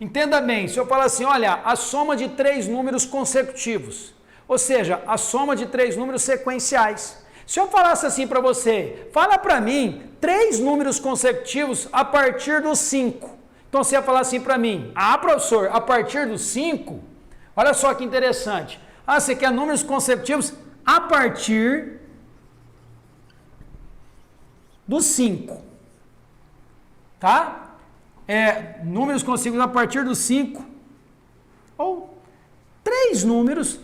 entenda bem, se eu falar assim, olha, a soma de 3 números consecutivos, ou seja, a soma de 3 números sequenciais. Se eu falasse assim para você, fala para mim 3 números consecutivos a partir dos 5. Então você ia falar assim para mim, professor, a partir dos 5? Olha só que interessante. Você quer números consecutivos a partir dos 5. tá? Números consecutivos a partir do 5, ou 3 números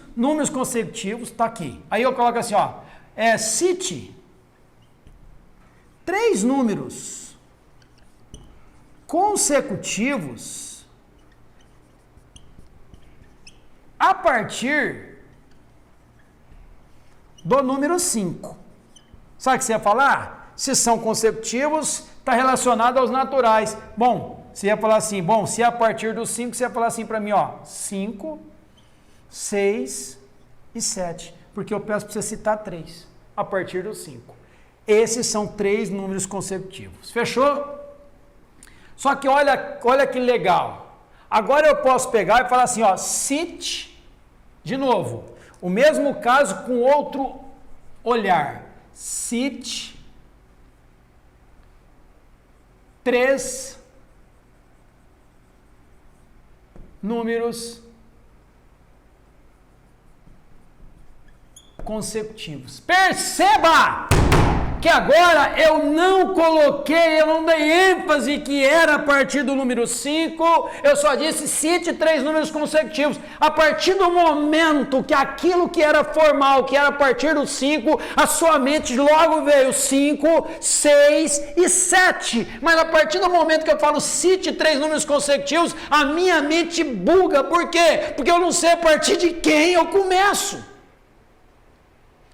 consecutivos, tá aqui. Aí eu coloco assim, ó, cite 3 números consecutivos a partir do número 5. Sabe o que você ia falar? Se são consecutivos, está relacionado aos naturais. Bom, você ia falar assim, se é a partir do 5, você ia falar assim para mim, ó, 5, 6 e 7. Porque eu peço para você citar 3 a partir do 5. Esses são 3 números consecutivos. Fechou? Só que olha que legal. Agora eu posso pegar e falar assim, ó, cite, de novo, o mesmo caso com outro olhar. Cite 3 números consecutivos. Perceba que agora eu não dei ênfase que era a partir do número 5, eu só disse cite 3 números consecutivos. A partir do momento que aquilo que era formal, que era a partir do 5, a sua mente logo veio 5, 6 e 7. Mas a partir do momento que eu falo cite 3 números consecutivos, a minha mente buga. Por quê? Porque eu não sei a partir de quem eu começo.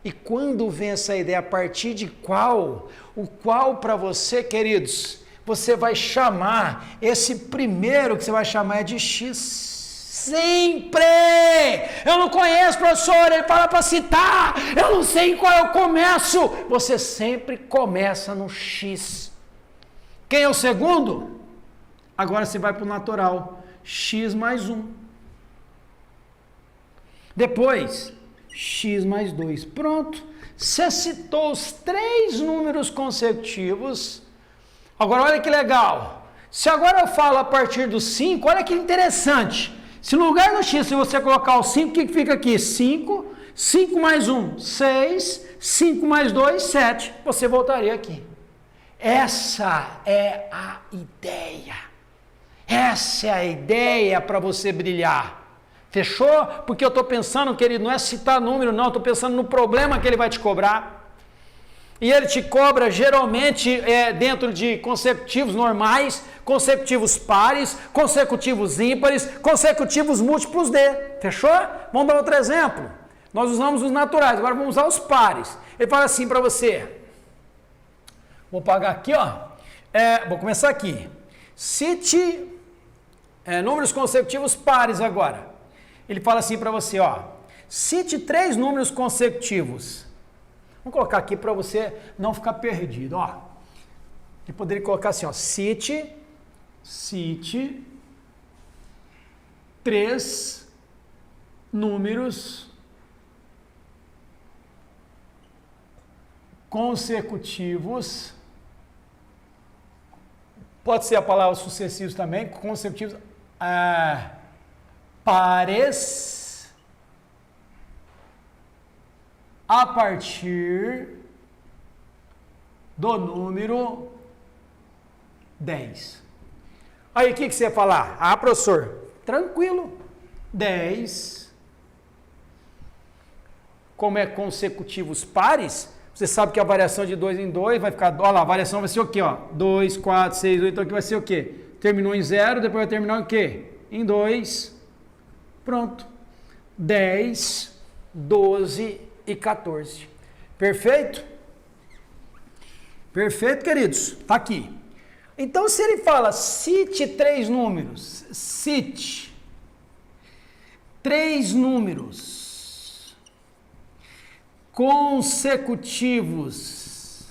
E quando vem essa ideia, a partir de qual? O qual para você, queridos, você vai chamar, esse primeiro que você vai chamar é de X. Sempre! Eu não conheço, professor, ele fala para citar, eu não sei em qual eu começo. Você sempre começa no X. Quem é o segundo? Agora você vai para o natural, X mais 1. Depois, X mais 2. Pronto. Você citou os 3 números consecutivos. Agora, olha que legal. Se agora eu falo a partir do 5, olha que interessante. Se no lugar do X, se você colocar o 5, o que fica aqui? 5, 5 mais 1, 6, 5 mais 2, 7. Você voltaria aqui. Essa é a ideia. Essa é a ideia para você brilhar. Fechou? Porque eu estou pensando, querido, não é citar número, não, estou pensando no problema que ele vai te cobrar. E ele te cobra geralmente dentro de consecutivos normais, consecutivos pares, consecutivos ímpares, consecutivos múltiplos de. Fechou? Vamos dar outro exemplo. Nós usamos os naturais, agora vamos usar os pares. Ele fala assim para você. Vou pagar aqui, ó. Vou começar aqui. Cite números consecutivos pares agora. Ele fala assim para você, ó, cite 3 números consecutivos. Vamos colocar aqui para você não ficar perdido, ó. Ele poderia colocar assim, ó, cite 3 números consecutivos. Pode ser a palavra sucessivos também, consecutivos, pares a partir do número 10. Aí o que você ia falar? professor, tranquilo, 10. Como é consecutivos pares, você sabe que a variação de 2 em 2 vai ficar, olha lá, a variação vai ser o quê? 2, 4, 6, 8, então aqui vai ser o quê? Terminou em 0, depois vai terminar em quê? Em 2. Pronto. 10, 12 e 14. Perfeito? Perfeito, queridos? Tá aqui. Então, se ele fala, cite 3 números, cite 3 números consecutivos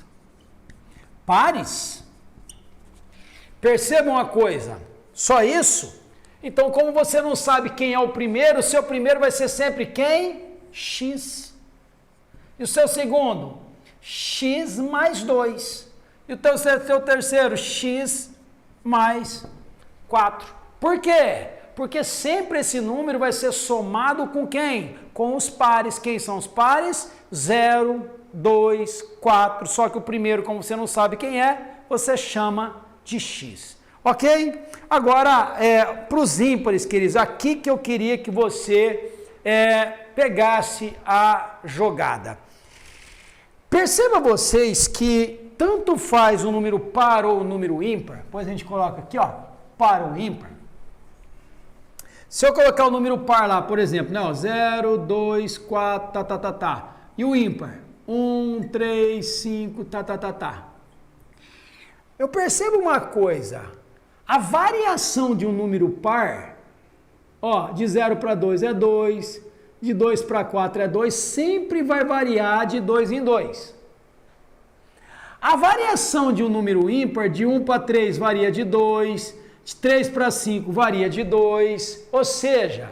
pares, percebam uma coisa, só isso? Então, como você não sabe quem é o primeiro, o seu primeiro vai ser sempre quem? X. E o seu segundo? X mais 2. E o seu terceiro? X mais 4. Por quê? Porque sempre esse número vai ser somado com quem? Com os pares. Quem são os pares? 0, 2, 4. Só que o primeiro, como você não sabe quem é, você chama de x. Ok? Agora, para os ímpares, queridos, aqui que eu queria que você pegasse a jogada. Perceba vocês que tanto faz o número par ou o número ímpar, depois a gente coloca aqui, ó, par ou ímpar. Se eu colocar o número par lá, por exemplo, não, 0, 2, 4, e o ímpar, 1, 3, 5, Eu percebo uma coisa, a variação de um número par, ó, de 0 para 2 é 2, de 2 para 4 é 2, sempre vai variar de 2 em 2. A variação de um número ímpar, de 1 para 3 varia de 2, de 3 para 5 varia de 2, ou seja,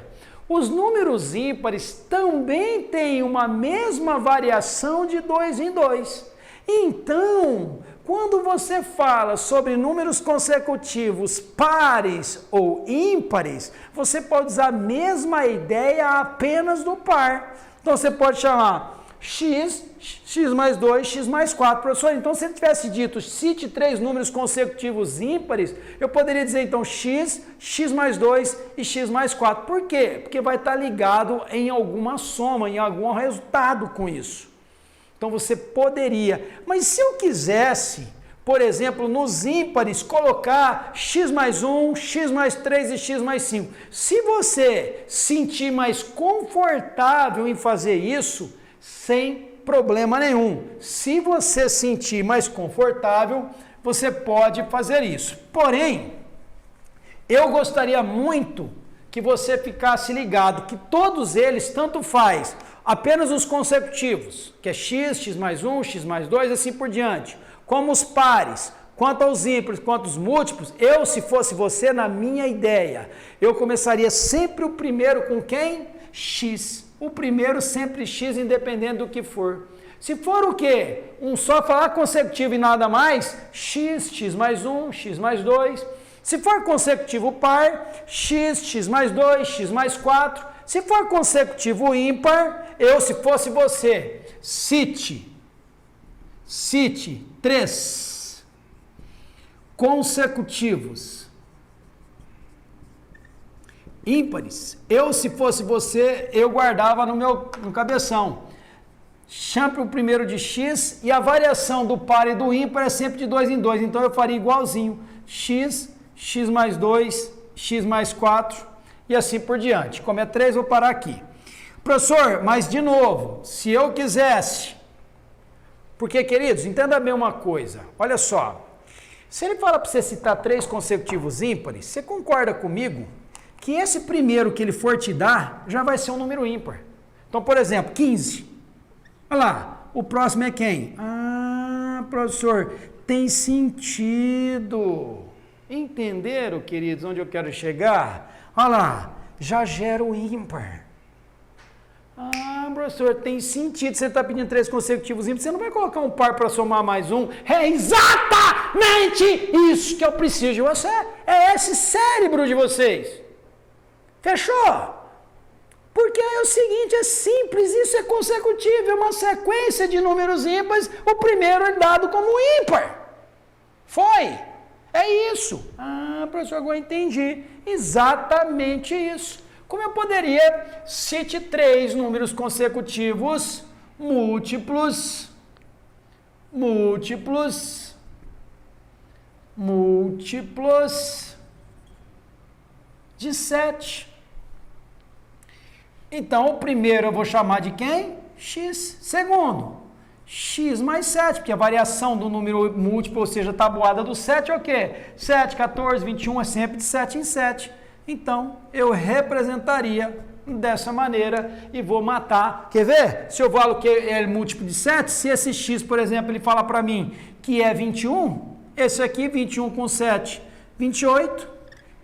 os números ímpares também têm uma mesma variação de 2 em 2. Então, quando você fala sobre números consecutivos pares ou ímpares, você pode usar a mesma ideia apenas do par. Então, você pode chamar x mais 2, x mais 4. Professor, então se ele tivesse dito, cite 3 números consecutivos ímpares, eu poderia dizer então x mais 2 e x mais 4. Por quê? Porque vai estar ligado em alguma soma, em algum resultado com isso. Então você poderia, mas se eu quisesse, por exemplo, nos ímpares, colocar x mais 1, x mais 3 e x mais 5. Se você sentir mais confortável em fazer isso, sem problema nenhum. Se você sentir mais confortável, você pode fazer isso. Porém, eu gostaria muito que você ficasse ligado que todos eles, tanto faz, apenas os consecutivos, que é x, x mais 1, x mais 2, assim por diante, como os pares, quanto aos ímpares, quanto aos múltiplos, eu, se fosse você, na minha ideia, eu começaria sempre o primeiro com quem? X. O primeiro sempre x, independente do que for. Se for o quê? Um só falar consecutivo e nada mais, x, x mais 1, x mais 2. Se for consecutivo par, x, x mais 2, x mais 4. Se for consecutivo ímpar, eu, se fosse você, cite 3 consecutivos ímpares. Eu, se fosse você, eu guardava no cabeção. Chame o primeiro de x e a variação do par e do ímpar é sempre de 2 em 2. Então eu faria igualzinho. X, x mais 2, x mais 4 e assim por diante. Como é 3, vou parar aqui. Professor, mas de novo, se eu quisesse... Porque, queridos, entenda bem uma coisa. Olha só. Se ele fala para você citar 3 consecutivos ímpares, você concorda comigo que esse primeiro que ele for te dar já vai ser um número ímpar. Então, por exemplo, 15. Olha lá, o próximo é quem? Ah, professor, tem sentido. Entenderam, queridos, onde eu quero chegar? Olha lá, já gera o ímpar. Ah, professor, tem sentido. Você está pedindo 3 consecutivos ímpares, você não vai colocar um par para somar mais um. É exatamente isso que eu preciso de você. É esse cérebro de vocês. Fechou? Porque é o seguinte, é simples, isso é consecutivo, é uma sequência de números ímpares, o primeiro é dado como ímpar. Foi? É isso. Ah, professor, agora entendi. Exatamente isso. Como eu poderia cite 3 números consecutivos múltiplos de 7. Então, o primeiro eu vou chamar de quem? X. Segundo, x mais 7, porque a variação do número múltiplo, ou seja, a tabuada do 7 é o quê? 7, 14, 21 é sempre de 7 em 7. Então, eu representaria dessa maneira e vou matar. Quer ver? Se eu falo que é múltiplo de 7, se esse x, por exemplo, ele fala para mim que é 21, esse aqui, 21 com 7, 28,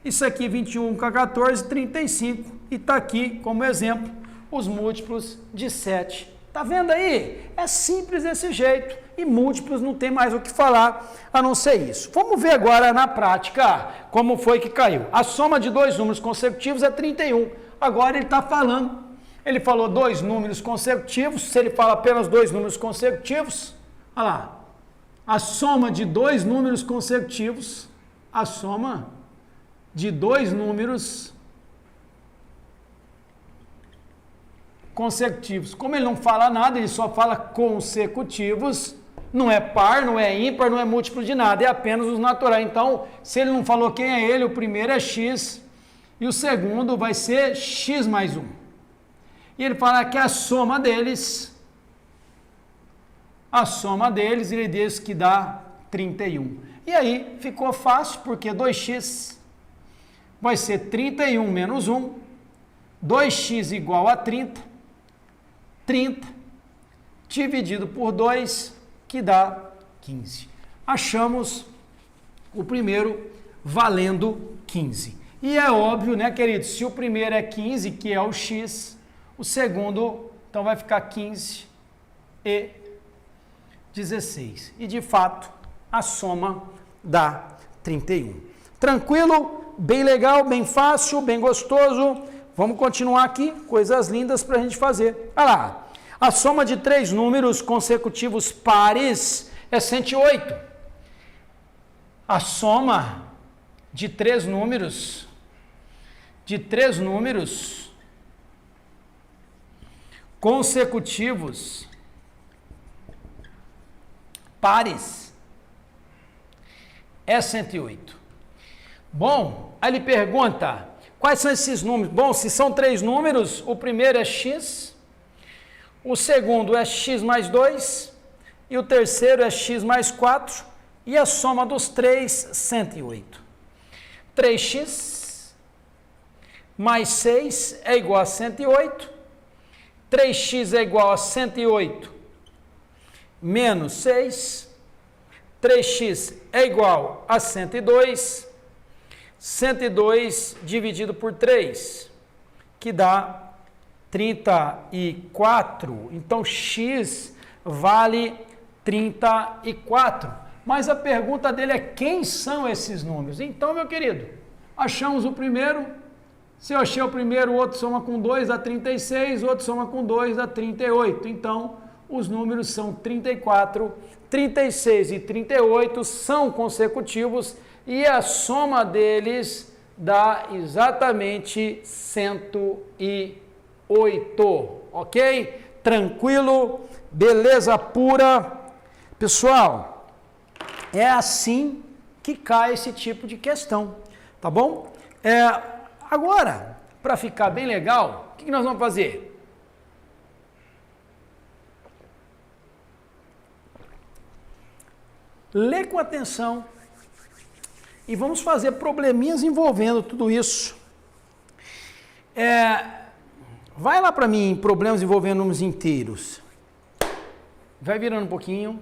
isso aqui, 21 com 14, 35, e está aqui, como exemplo, os múltiplos de 7. Tá vendo aí? É simples desse jeito, e múltiplos não tem mais o que falar, a não ser isso. Vamos ver agora na prática como foi que caiu. A soma de 2 números consecutivos é 31. Agora ele está falando, ele falou 2 números consecutivos, se ele fala apenas 2 números consecutivos, olha lá, a soma de 2 números consecutivos a soma de dois números consecutivos. Como ele não fala nada, ele só fala consecutivos, não é par, não é ímpar, não é múltiplo de nada, é apenas os naturais. Então, se ele não falou quem é ele, o primeiro é x e o segundo vai ser x mais 1. E ele fala que a soma deles, ele diz que dá 31. E aí ficou fácil, porque 2x vai ser 31 menos 1, 2x igual a 30, 30 dividido por 2, que dá 15. Achamos o primeiro valendo 15. E é óbvio, né, queridos, se o primeiro é 15, que é o x, o segundo, então vai ficar 15 e 16. E, de fato, a soma dá 31. Tranquilo? Bem legal, bem fácil, bem gostoso. Vamos continuar aqui, coisas lindas para a gente fazer. Olha lá, a soma de três números consecutivos pares é 108. A soma de três números consecutivos pares é 108. Bom, aí ele pergunta, quais são esses números? Bom, se são três números, o primeiro é x, o segundo é x mais 2, e o terceiro é x mais 4, e a soma dos três, 108. 3x mais 6 é igual a 108, 3x é igual a 108 menos 6, 3x é igual a 102, 102 dividido por 3, que dá 34. Então, x vale 34. Mas a pergunta dele é quem são esses números? Então, meu querido, achamos o primeiro. Se eu achei o primeiro, o outro soma com 2 dá 36, o outro soma com 2 dá 38. Então, os números são 34, 36 e 38 são consecutivos e a soma deles dá exatamente 108, ok? Tranquilo, beleza pura. Pessoal, é assim que cai esse tipo de questão, tá bom? Agora, para ficar bem legal, o que nós vamos fazer? Lê com atenção e vamos fazer probleminhas envolvendo tudo isso. Vai lá para mim, problemas envolvendo números inteiros. Vai virando um pouquinho.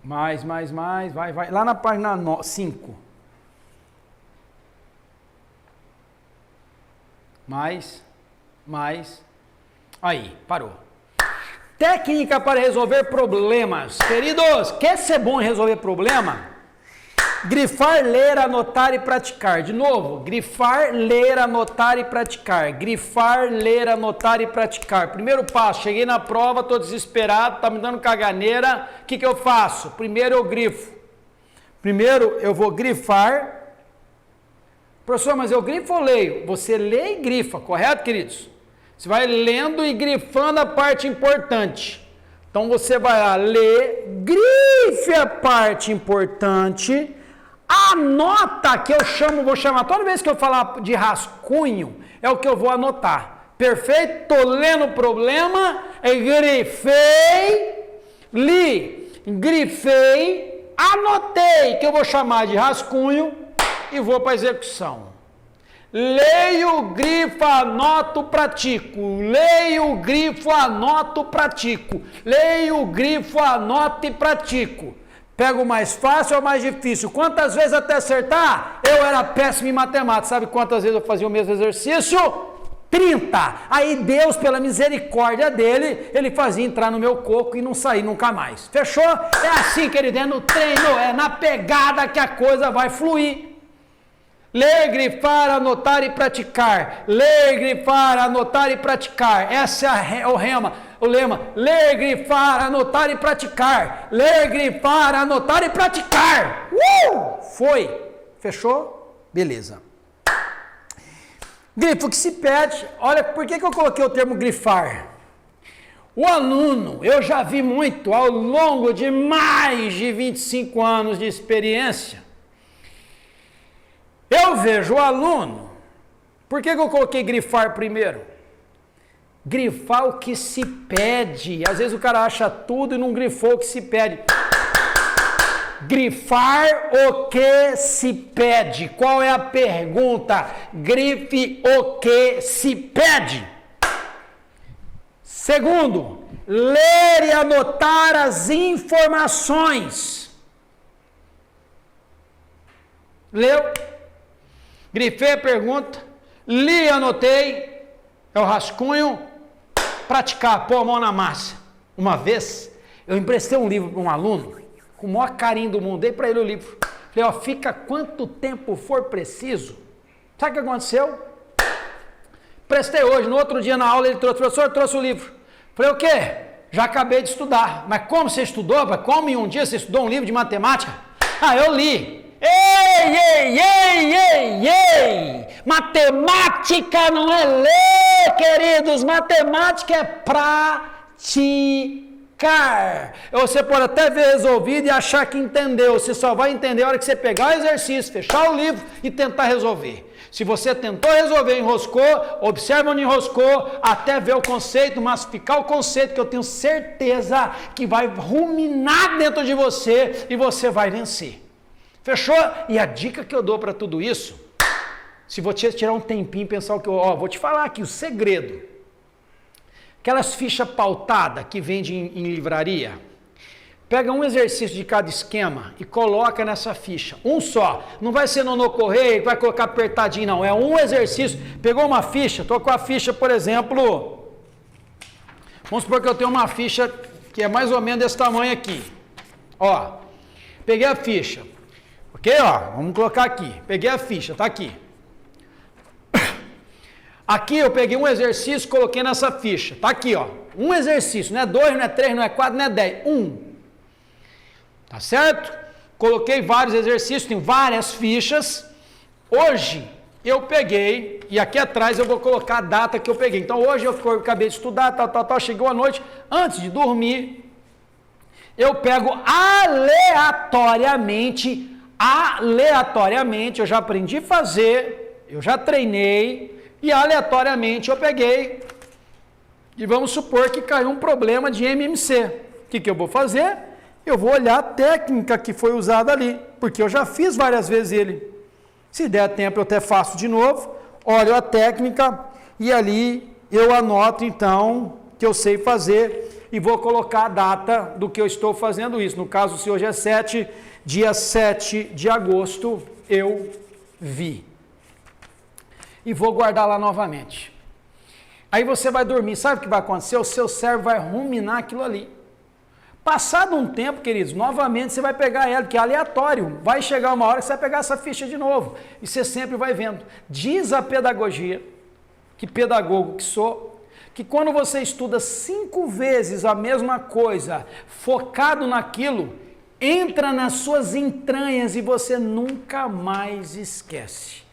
Mais, vai. Lá na página 5. Mais. Aí, parou. Técnica para resolver problemas. Queridos, quer ser bom em resolver problema? Grifar, ler, anotar e praticar. De novo, grifar, ler, anotar e praticar. Grifar, ler, anotar e praticar. Primeiro passo, cheguei na prova, estou desesperado, está me dando caganeira. O que eu faço? Primeiro eu grifo. Primeiro eu vou grifar. Professor, mas eu grifo ou leio? Você lê e grifa, correto, queridos? Você vai lendo e grifando a parte importante. Então você vai lá ler, grife a parte importante, anota, que eu vou chamar, toda vez que eu falar de rascunho, é o que eu vou anotar. Perfeito? Estou lendo o problema, grifei, li, grifei, anotei, que eu vou chamar de rascunho e vou para a execução. Leio, grifo, anoto, pratico. Leio, grifo, anoto, pratico. Leio, grifo, anoto e pratico. Pego o mais fácil ou o mais difícil? Quantas vezes até acertar? Eu era péssimo em matemática. Sabe quantas vezes eu fazia o mesmo exercício? 30. Aí Deus, pela misericórdia dele, ele fazia entrar no meu coco e não sair nunca mais. Fechou? É assim, querido, é no treino, é na pegada que a coisa vai fluir. Ler, grifar, anotar e praticar. Ler, grifar, anotar e praticar. Essa é o rema. O lema, ler, grifar, anotar e praticar. Ler, grifar, anotar e praticar. Foi. Fechou? Beleza. Grifo que se pede. Olha, por que eu coloquei o termo grifar? O aluno, eu já vi muito ao longo de mais de 25 anos de experiência. Eu vejo o aluno. Por que eu coloquei grifar primeiro? Grifar o que se pede. Às vezes o cara acha tudo e não grifou o que se pede. Grifar o que se pede. Qual é a pergunta? Grife o que se pede. Segundo, ler e anotar as informações. Leu? Grifei a pergunta, li e anotei, é o rascunho, praticar, pôr a mão na massa. Uma vez, eu emprestei um livro para um aluno, com o maior carinho do mundo, dei para ele o livro. Falei, ó, fica quanto tempo for preciso. Sabe o que aconteceu? Prestei hoje, no outro dia na aula ele trouxe, professor, trouxe o livro. Falei, o quê? Já acabei de estudar. Mas como você estudou? Como em um dia você estudou um livro de matemática? Ah, eu li. Ei! Matemática não é ler, queridos. Matemática é praticar. Você pode até ver resolvido e achar que entendeu. Você só vai entender a hora que você pegar o exercício, fechar o livro e tentar resolver. Se você tentou resolver, enroscou, observa onde enroscou, até ver o conceito, massificar o conceito, que eu tenho certeza que vai ruminar dentro de você e você vai vencer. Fechou? E a dica que eu dou para tudo isso, se você tirar um tempinho e pensar o que eu vou te falar aqui, o segredo. Aquelas fichas pautadas que vende em livraria, pega um exercício de cada esquema e coloca nessa ficha. Um só. Não vai ser no correio, vai colocar apertadinho, não. É um exercício. Pegou uma ficha, estou com a ficha, por exemplo. Vamos supor que eu tenho uma ficha que é mais ou menos desse tamanho aqui. Ó, peguei a ficha. Ok, ó, vamos colocar aqui. Peguei a ficha, tá aqui. Aqui eu peguei um exercício, coloquei nessa ficha. Tá aqui, ó. Um exercício, não é 2, não é 3, não é 4, não é 10. Tá certo? Coloquei vários exercícios, tem várias fichas. Hoje eu peguei, e aqui atrás eu vou colocar a data que eu peguei. Então hoje eu acabei de estudar, chegou a noite, antes de dormir, eu pego aleatoriamente, eu já aprendi a fazer, eu já treinei, e aleatoriamente eu peguei, e vamos supor que caiu um problema de MMC. O que eu vou fazer? Eu vou olhar a técnica que foi usada ali, porque eu já fiz várias vezes ele. Se der tempo eu até faço de novo, olho a técnica e ali eu anoto então que eu sei fazer e vou colocar a data do que eu estou fazendo isso. No caso, se hoje é 7, dia 7 de agosto eu vi. E vou guardar lá novamente. Aí você vai dormir, sabe o que vai acontecer? O seu cérebro vai ruminar aquilo ali. Passado um tempo, queridos, novamente você vai pegar ela, que é aleatório. Vai chegar uma hora que você vai pegar essa ficha de novo. E você sempre vai vendo. Diz a pedagogia, que pedagogo que sou, que quando você estuda 5 vezes a mesma coisa, focado naquilo, entra nas suas entranhas e você nunca mais esquece.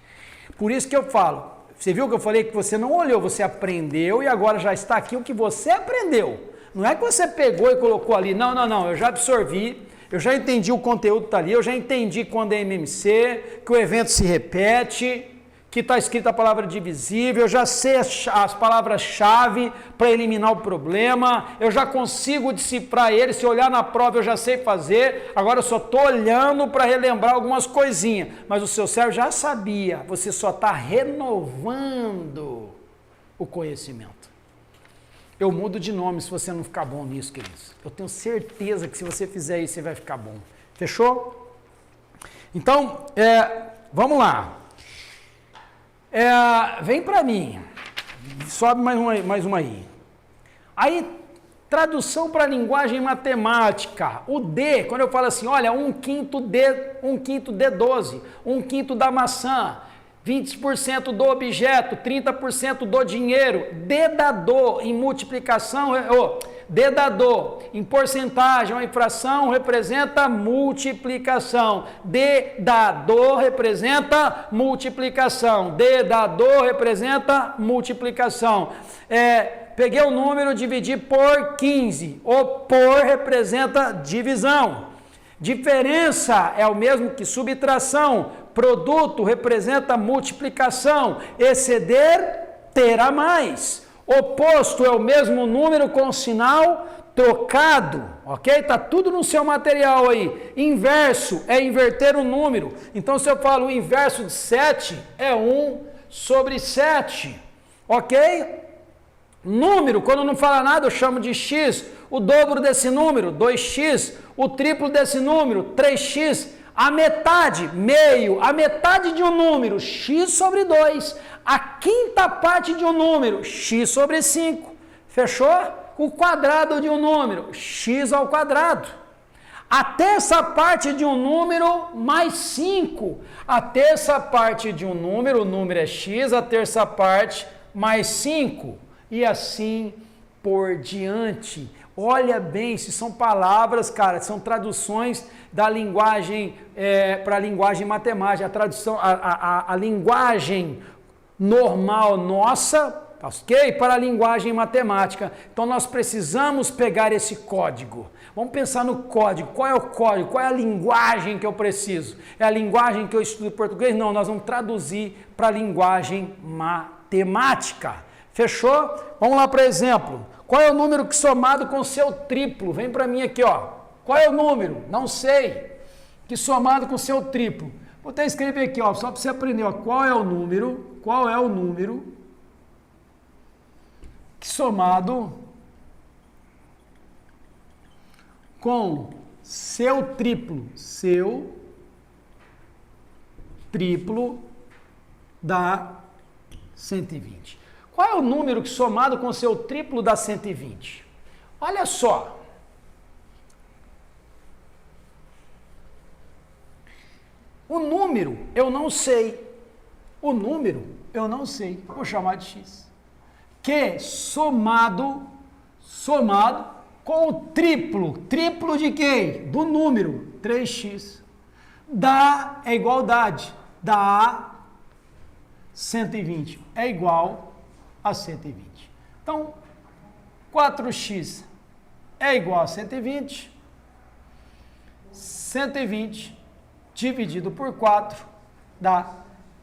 Por isso que eu falo, você viu que eu falei que você não olhou, você aprendeu e agora já está aqui o que você aprendeu. Não é que você pegou e colocou ali, não, eu já absorvi, eu já entendi o conteúdo que está ali, eu já entendi quando é MMC, que o evento se repete, que está escrita a palavra divisível, eu já sei as palavras-chave para eliminar o problema, eu já consigo decifrar ele, se olhar na prova eu já sei fazer, agora eu só estou olhando para relembrar algumas coisinhas, mas o seu cérebro já sabia, você só está renovando o conhecimento. Eu mudo de nome se você não ficar bom nisso, queridos. Eu tenho certeza que se você fizer isso, você vai ficar bom. Fechou? Então, vamos lá. Vem para mim. Sobe mais uma aí. Aí, tradução para linguagem matemática. O D, quando eu falo assim, olha, 1/5 D12, 1/5 da maçã, 20% do objeto, 30% do dinheiro. Dedador em multiplicação, dedador em porcentagem ou em fração representa multiplicação. Dedador representa multiplicação. Dedador representa multiplicação. Peguei o número, dividi por 15. O por representa divisão. Diferença é o mesmo que subtração. Produto representa multiplicação. Exceder, ter a mais. Oposto é o mesmo número com sinal trocado, ok? Tá tudo no seu material aí. Inverso é inverter o número. Então, se eu falo o inverso de 7 é 1/7, ok? Número, quando não fala nada, eu chamo de x. O dobro desse número, 2x. O triplo desse número, 3x. A metade, meio. A metade de um número, x sobre 2. A quinta parte de um número, x sobre 5. Fechou? O quadrado de um número, x ao quadrado. A terça parte de um número mais 5. A terça parte de um número, o número é x, a terça parte mais 5. E assim por diante. Olha bem, se são palavras, cara, são traduções da linguagem para a linguagem matemática. A tradução, a linguagem normal nossa, ok? Para a linguagem matemática. Então nós precisamos pegar esse código. Vamos pensar no código. Qual é o código? Qual é a linguagem que eu preciso? É a linguagem que eu estudo português? Não, nós vamos traduzir para a linguagem matemática. Fechou? Vamos lá para exemplo. Qual é o número que somado com seu triplo? Vem para mim aqui, ó. Qual é o número? Não sei. Que somado com seu triplo. Vou até escrever aqui, ó, só para você aprender, ó. Qual é o número? Qual é o número que somado com seu triplo dá 120. Qual é o número que somado com seu triplo dá 120? Olha só. O número eu não sei. O número eu não sei. Vou chamar de x. Que somado com o triplo. Triplo de quem? Do número. 3x. Dá é igualdade. Dá 120. É igual a 120. Então, 4x é igual a 120. 120 dividido por 4 dá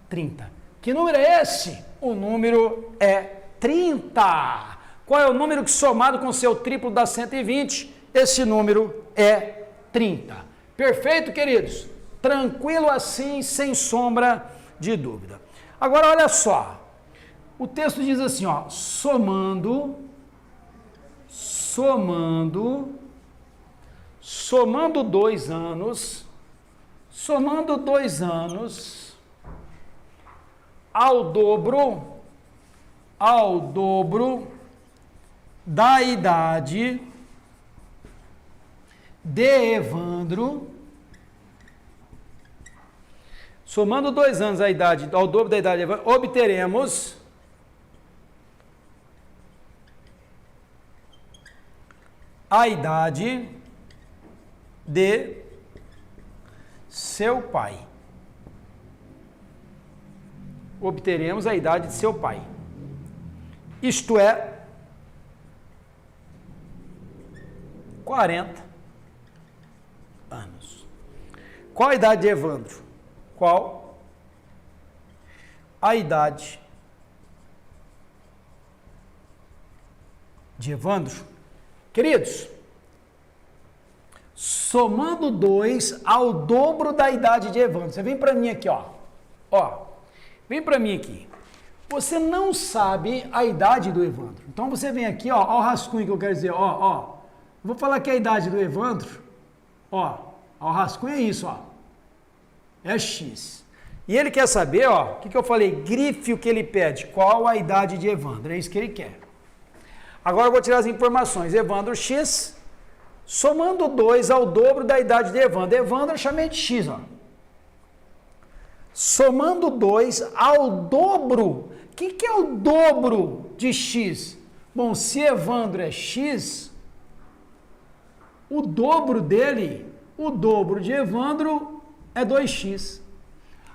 30. Que número é esse? O número é 30. Qual é o número que somado com seu triplo dá 120? Esse número é 30. Perfeito, queridos? Tranquilo assim, sem sombra de dúvida. Agora, olha só. O texto diz assim, ó, somando 2 anos, ao dobro da idade de Evandro, somando 2 anos ao dobro da idade de Evandro, obteremos a idade de seu pai. Obteremos a idade de seu pai. Isto é, 40 anos. Qual a idade de Evandro? Qual a idade de Evandro? Queridos, somando 2 ao dobro da idade de Evandro. Você vem para mim aqui, ó. Vem para mim aqui. Você não sabe a idade do Evandro. Então você vem aqui, ó o rascunho que eu quero dizer, Vou falar que a idade do Evandro, o rascunho é isso, É X. E ele quer saber, o que eu falei? Grife o que ele pede. Qual a idade de Evandro? É isso que ele quer. Agora eu vou tirar as informações. Evandro X, somando 2 ao dobro da idade de Evandro. Evandro eu chamei de X, somando 2 ao dobro. O que é o dobro de x? Bom, se Evandro é x, o dobro dele, o dobro de Evandro é 2x.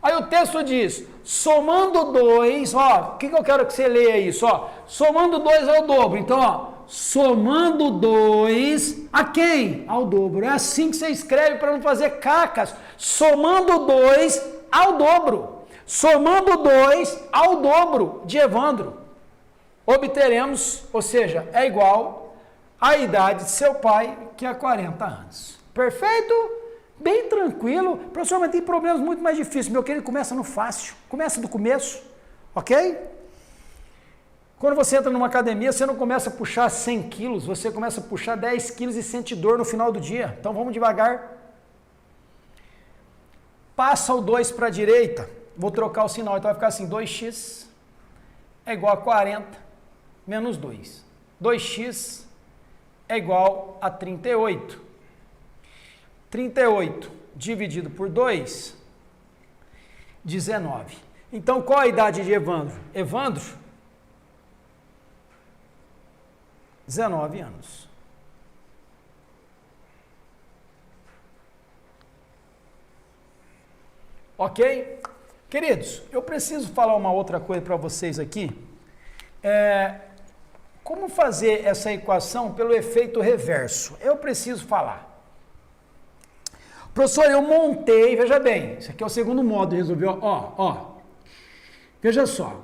Aí o texto diz, somando 2, ó, o que eu quero que você leia isso, ó, somando 2 ao dobro. Então, ó, somando 2 a quem? Ao dobro. É assim que você escreve para não fazer cacas. Somando 2 ao dobro. Somando 2 ao dobro de Evandro. Obteremos, ou seja, é igual à idade de seu pai, que é 40 anos. Perfeito? Bem tranquilo. Professor, mas tem problemas muito mais difíceis. Meu querido, começa no fácil. Começa do começo, ok? Quando você entra numa academia, você não começa a puxar 100 quilos, você começa a puxar 10 quilos e sente dor no final do dia. Então vamos devagar. Passa o 2 para a direita. Vou trocar o sinal, então vai ficar assim, 2x é igual a 40 menos 2. 2x é igual a 38. 38 dividido por 2, 19. Então, qual a idade de Evandro? Evandro, 19 anos. Ok? Queridos, eu preciso falar uma outra coisa para vocês aqui. Como fazer essa equação pelo efeito reverso? Eu preciso falar. Professor, eu montei, veja bem, isso aqui é o segundo modo de resolver, veja só,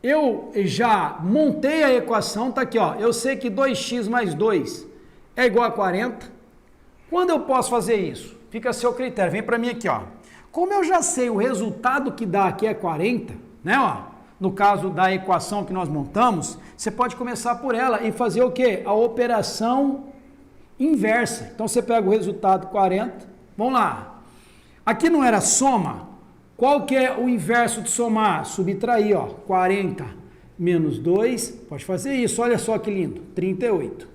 eu já montei a equação, tá aqui, ó, eu sei que 2x mais 2 é igual a 40, quando eu posso fazer isso? Fica a seu critério, vem para mim aqui, ó, como eu já sei o resultado que dá aqui é 40, né, ó, no caso da equação que nós montamos, você pode começar por ela e fazer o quê? A operação inversa, então você pega o resultado 40, vamos lá, aqui não era soma, qual que é o inverso de somar? Subtrair, ó, 40 menos 2, pode fazer isso, olha só que lindo, 38.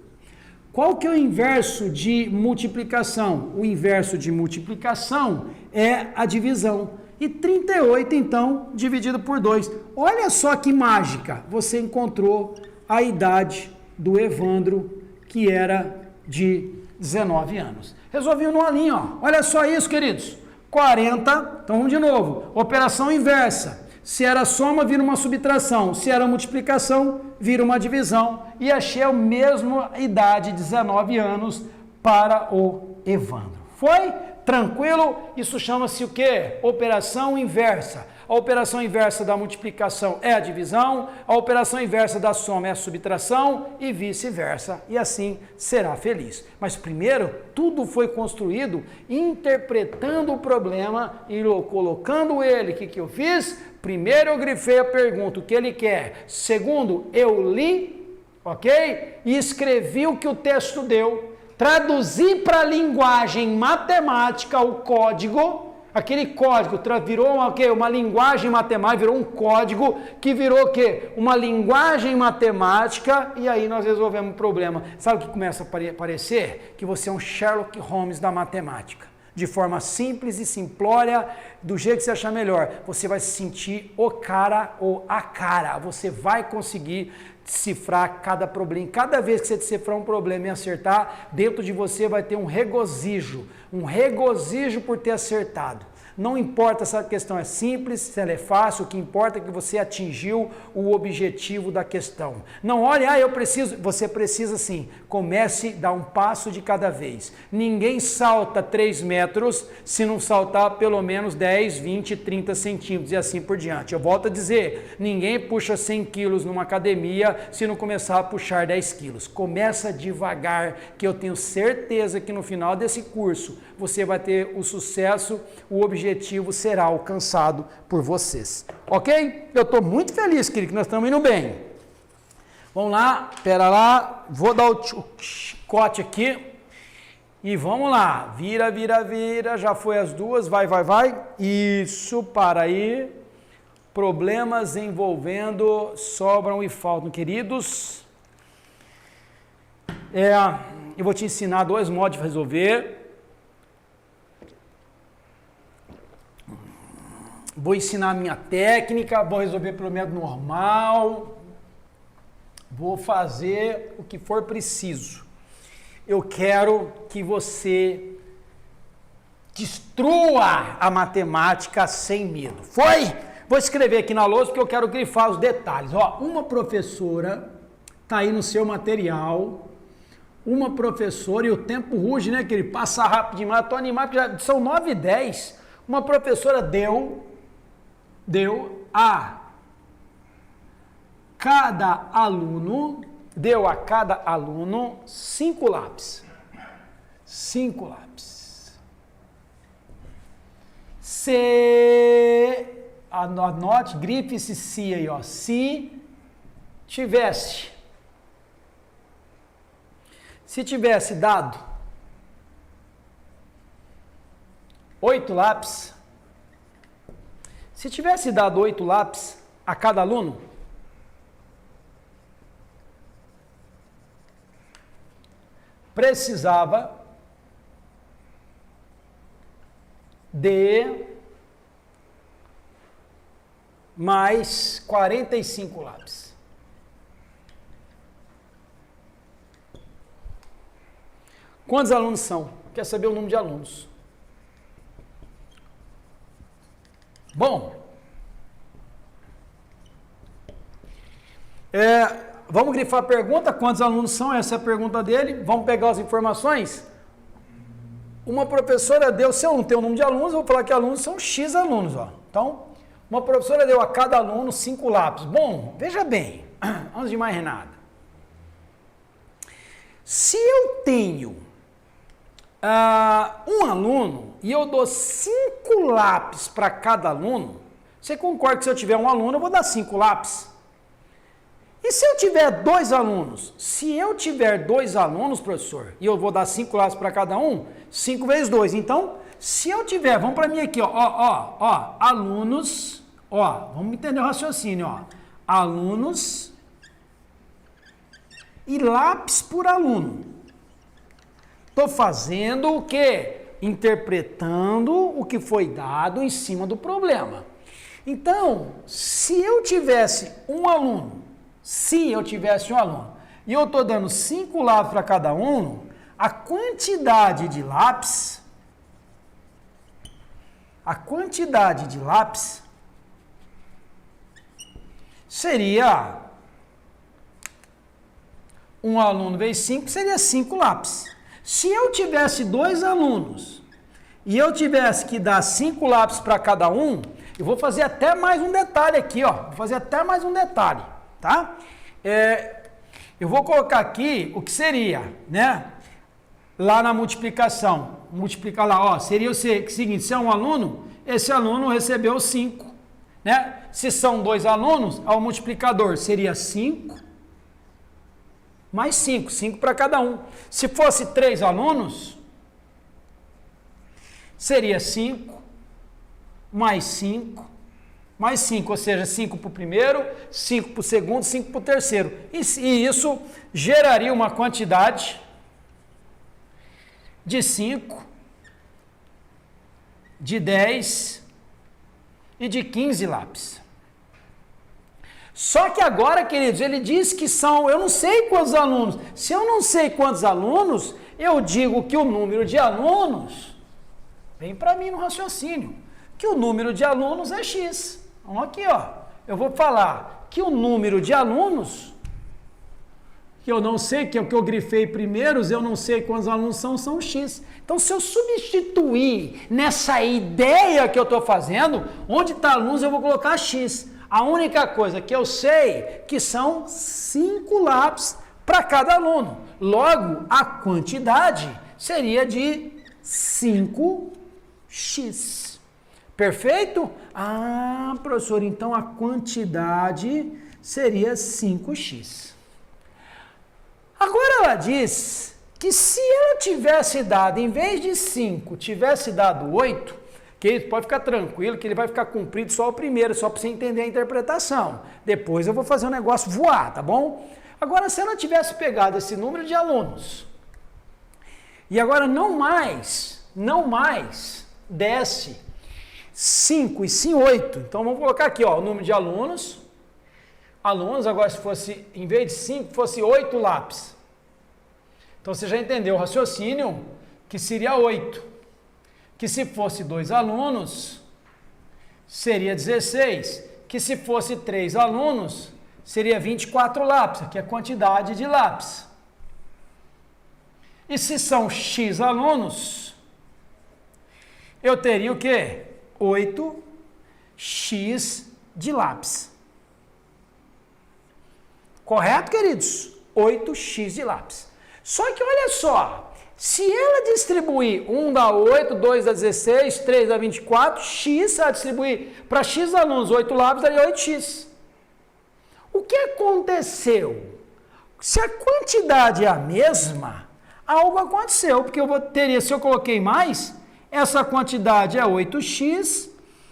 Qual que é o inverso de multiplicação? O inverso de multiplicação é a divisão, e 38 então, dividido por 2. Olha só que mágica, você encontrou a idade do Evandro, que era de 19 anos. Resolvi numa linha, ó. Olha só isso, queridos. 40, então vamos de novo. Operação inversa. Se era soma, vira uma subtração. Se era multiplicação, vira uma divisão. E achei a mesma idade, 19 anos, para o Evandro. Foi? Tranquilo? Isso chama-se o quê? Operação inversa. A operação inversa da multiplicação é a divisão, a operação inversa da soma é a subtração e vice-versa, e assim será feliz. Mas primeiro, tudo foi construído interpretando o problema e colocando ele. O que eu fiz? Primeiro eu grifei a pergunta, o que ele quer. Segundo, eu li, ok? E escrevi o que o texto deu. Traduzi para a linguagem matemática o código. Aquele código virou uma linguagem matemática, virou um código que virou o quê? Uma linguagem matemática, e aí nós resolvemos o problema. Sabe o que começa a parecer? Que você é um Sherlock Holmes da matemática. De forma simples e simplória, do jeito que você achar melhor. Você vai se sentir o cara ou a cara. Você vai conseguir decifrar cada problema. Cada vez que você decifrar um problema e acertar, dentro de você vai ter um regozijo por ter acertado. Não importa se a questão é simples, se ela é fácil, o que importa é que você atingiu o objetivo da questão. Não olhe, você precisa sim, comece a dar um passo de cada vez. Ninguém salta 3 metros se não saltar pelo menos 10, 20, 30 centímetros e assim por diante. Eu volto a dizer, ninguém puxa 100 quilos numa academia se não começar a puxar 10 quilos. Começa devagar, que eu tenho certeza que no final desse curso você vai ter o sucesso, o objetivo será alcançado por vocês. Ok? Eu estou muito feliz, querido, que nós estamos indo bem. Vamos lá, espera lá, vou dar o chicote aqui e vamos lá. Vira, vira, vira, já foi as duas, vai. Isso, para aí. Problemas envolvendo sobram e faltam, queridos. Eu vou te ensinar 2 modos de resolver. vou ensinar a minha técnica, vou resolver pelo método normal, vou fazer o que for preciso. Eu quero que você destrua a matemática sem medo. Foi? Vou escrever aqui na lousa porque eu quero grifar os detalhes. Ó, uma professora, tá aí no seu material, uma professora, e o tempo ruge, né, que ele passa rápido demais, eu tô animado, já são 9h10, uma professora deu a cada aluno 5 lápis. 5 lápis. Se, anote, grife esse se aí, ó. Se tivesse dado 8 lápis, se tivesse dado 8 lápis a cada aluno, precisava de mais 45 lápis. Quantos alunos são? Quer saber o número de alunos? Bom, vamos grifar a pergunta, quantos alunos são? Essa é a pergunta dele. Vamos pegar as informações. Uma professora deu, se eu não tenho o número de alunos, eu vou falar que alunos são X alunos. Ó. Então, uma professora deu a cada aluno 5 lápis. Bom, veja bem, antes de mais nada. Se eu tenho um aluno e eu dou 5 lápis para cada aluno, você concorda que se eu tiver um aluno, eu vou dar 5 lápis? E se eu tiver 2 alunos? Se eu tiver 2 alunos, professor, e eu vou dar 5 lápis para cada um, 5 vezes 2. Então, se eu tiver, vamos para mim aqui, ó, alunos, ó, vamos entender o raciocínio, ó, alunos e lápis por aluno. Estou fazendo o quê? Interpretando o que foi dado em cima do problema. Então, se eu tivesse um aluno, e eu estou dando 5 lápis para cada um, a quantidade de lápis seria um aluno vezes 5, seria 5 lápis. Se eu tivesse 2 alunos e eu tivesse que dar 5 lápis para cada um, eu vou fazer até mais um detalhe aqui, ó. Vou fazer até mais um detalhe, tá? Eu vou colocar aqui o que seria, né? Lá na multiplicação. Multiplicar lá, ó. Seria o seguinte, se é um aluno, esse aluno recebeu 5, né? Se são 2 alunos, ao multiplicador seria 5. Mais 5, 5 para cada um. Se fosse 3 alunos, seria 5, mais 5, mais 5, ou seja, 5 para o primeiro, 5 para o segundo, 5 para o terceiro. E isso geraria uma quantidade de 5, de 10 e de 15 lápis. Só que agora, queridos, ele diz que são, eu não sei quantos alunos. Se eu não sei quantos alunos, eu digo que o número de alunos, vem para mim no raciocínio, que o número de alunos é X. Então aqui, ó, eu vou falar que o número de alunos, que eu não sei, que é o que eu grifei primeiro, eu não sei quantos alunos são X. Então, se eu substituir nessa ideia que eu estou fazendo, onde está alunos, eu vou colocar X. A única coisa que eu sei que são 5 lápis para cada aluno. Logo, a quantidade seria de 5x. Perfeito? Ah, professor, então a quantidade seria 5x. Agora ela diz que se ela tivesse dado, em vez de 5, tivesse dado 8, que pode ficar tranquilo, que ele vai ficar cumprido só o primeiro, só para você entender a interpretação. Depois eu vou fazer o negócio voar, tá bom? Agora, se ela tivesse pegado esse número de alunos, e agora não mais desce 5 e sim 8. Então vamos colocar aqui, ó, o número de alunos. Alunos, agora se fosse, em vez de 5, fosse 8 lápis. Então você já entendeu o raciocínio, que seria 8. Que se fosse 2 alunos, seria 16. Que se fosse 3 alunos, seria 24 lápis, que é a quantidade de lápis. E se são X alunos, eu teria o quê? 8x de lápis. Correto, queridos? 8x de lápis. Só que olha só, se ela distribuir 1 dá 8, 2 dá 16, 3 dá 24, x, ela distribuir para x alunos 8 lápis, daria 8x. O que aconteceu? Se a quantidade é a mesma, algo aconteceu, porque teria, se eu coloquei mais, essa quantidade é 8x,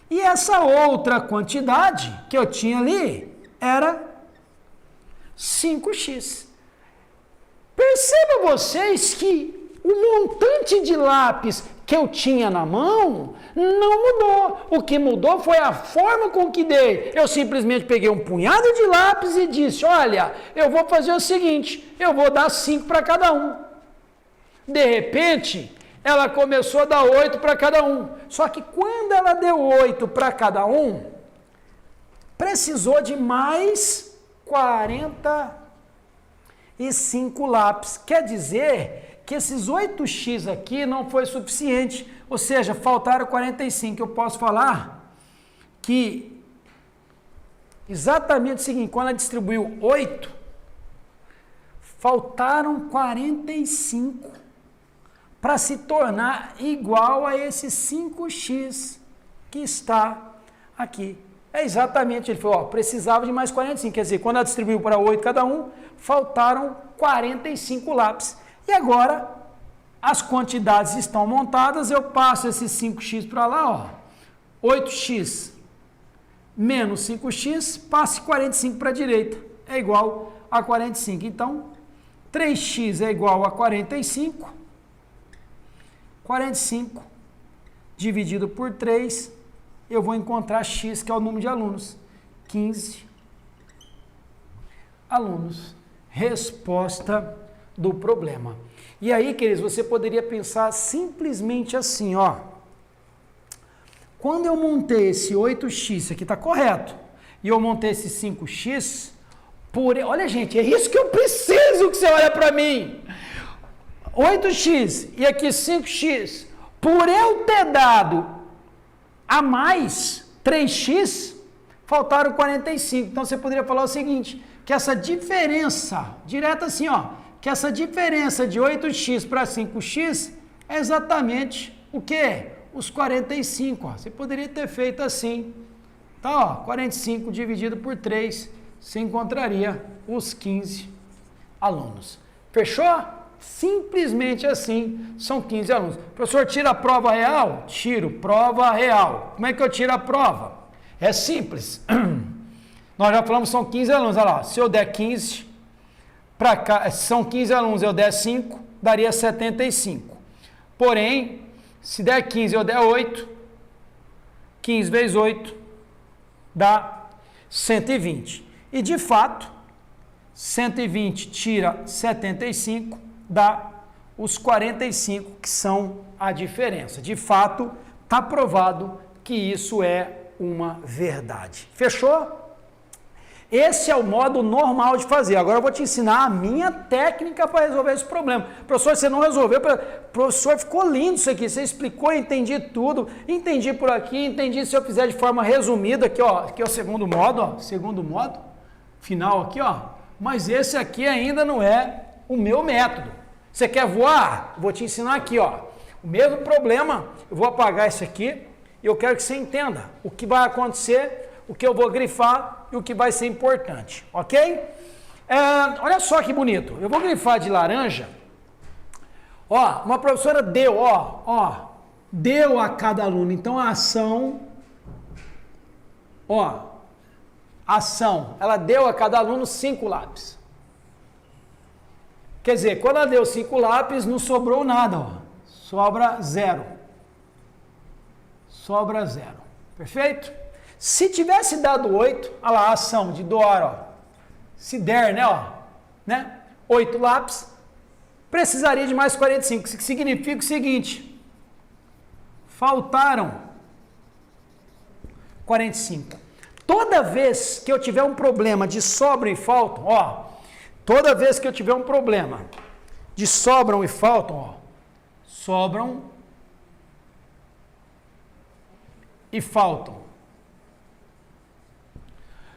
e essa outra quantidade que eu tinha ali era 5x. Perceba vocês que o montante de lápis que eu tinha na mão não mudou. O que mudou foi a forma com que dei. Eu simplesmente peguei um punhado de lápis e disse, olha, eu vou fazer o seguinte, eu vou dar 5 para cada um. De repente, ela começou a dar 8 para cada um. Só que quando ela deu 8 para cada um, precisou de mais 45 lápis. Quer dizer que esses 8x aqui não foi suficiente, ou seja, faltaram 45. Eu posso falar que exatamente o seguinte, quando ela distribuiu 8, faltaram 45 para se tornar igual a esse 5x que está aqui. É exatamente, ele falou, ó, precisava de mais 45, quer dizer, quando ela distribuiu para 8 cada um, faltaram 45 lápis. E agora, as quantidades estão montadas, eu passo esse 5x para lá, ó, 8x menos 5x, passe 45 para a direita, é igual a 45. Então, 3x é igual a 45, 45 dividido por 3, eu vou encontrar x, que é o número de alunos, 15 alunos. Resposta do problema. E aí, queridos, você poderia pensar simplesmente assim, ó. Quando eu montei esse 8x, isso aqui está correto, e eu montei esse 5x, olha, gente, é isso que eu preciso que você olhe para mim. 8x e aqui 5x, por eu ter dado a mais 3x, faltaram 45. Então você poderia falar o seguinte, que essa diferença, direto assim, ó, que essa diferença de 8x para 5x é exatamente o quê? Os 45. Ó. Você poderia ter feito assim. Então, ó, 45 dividido por 3, você encontraria os 15 alunos. Fechou? Simplesmente assim, são 15 alunos. Professor, tira a prova real? Tiro, prova real. Como é que eu tiro a prova? É simples. Nós já falamos, são 15 alunos, olha lá. Se eu der 15 para cá, são 15 alunos, eu der 5, daria 75. Porém, se der 15 eu der 8, 15 vezes 8 dá 120. E de fato, 120 tira 75, dá os 45, que são a diferença. De fato, está provado que isso é uma verdade. Fechou? Esse é o modo normal de fazer. Agora eu vou te ensinar a minha técnica para resolver esse problema. Professor, você não resolveu. Professor, ficou lindo isso aqui. Você explicou, entendi tudo. Entendi por aqui, entendi se eu fizer de forma resumida. Aqui, ó, aqui é o segundo modo, ó. Segundo modo, final aqui, ó. Mas esse aqui ainda não é o meu método. Você quer voar? Vou te ensinar aqui, ó. O mesmo problema, eu vou apagar esse aqui e eu quero que você entenda o que vai acontecer, o que eu vou grifar e o que vai ser importante, ok? Olha só que bonito. Eu vou grifar de laranja. Ó, uma professora deu, ó, deu a cada aluno. Então a ação, ó, ela deu a cada aluno 5 lápis. Quer dizer, quando ela deu 5 lápis, não sobrou nada, ó. Sobra 0. Sobra 0. Perfeito? Se tivesse dado 8, olha lá, a ação de doar, ó. Se der, né, ó, né? 8 lápis, precisaria de mais 45, que significa o seguinte: faltaram 45. Toda vez que eu tiver um problema de sobram e faltam, ó, toda vez que eu tiver um problema de sobram e faltam, ó, sobram e faltam.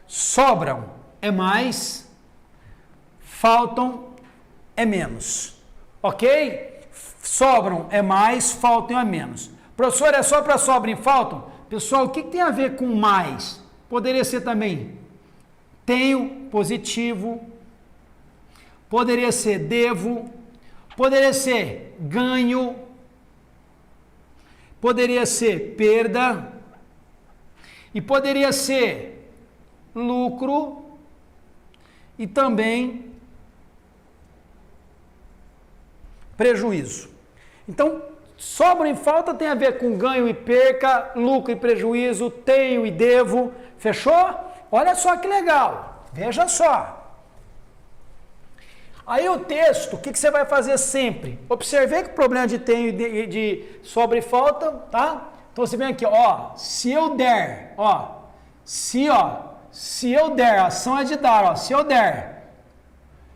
Sobram é mais, faltam é menos, ok? Sobram é mais, faltam é menos. Professor, é só para sobram e faltam? Pessoal, o que tem a ver com mais? Poderia ser também tenho, positivo, poderia ser devo, poderia ser ganho, poderia ser perda e poderia ser lucro e também prejuízo. Então, sobra e falta tem a ver com ganho e perca, lucro e prejuízo, tenho e devo. Fechou? Olha só que legal. Veja só. Aí o texto, o que você vai fazer sempre? Observei que o problema de tenho e de sobra e falta, tá? Então você vem aqui, ó, se eu der, ó, se eu der, a ação é de dar, ó, se eu der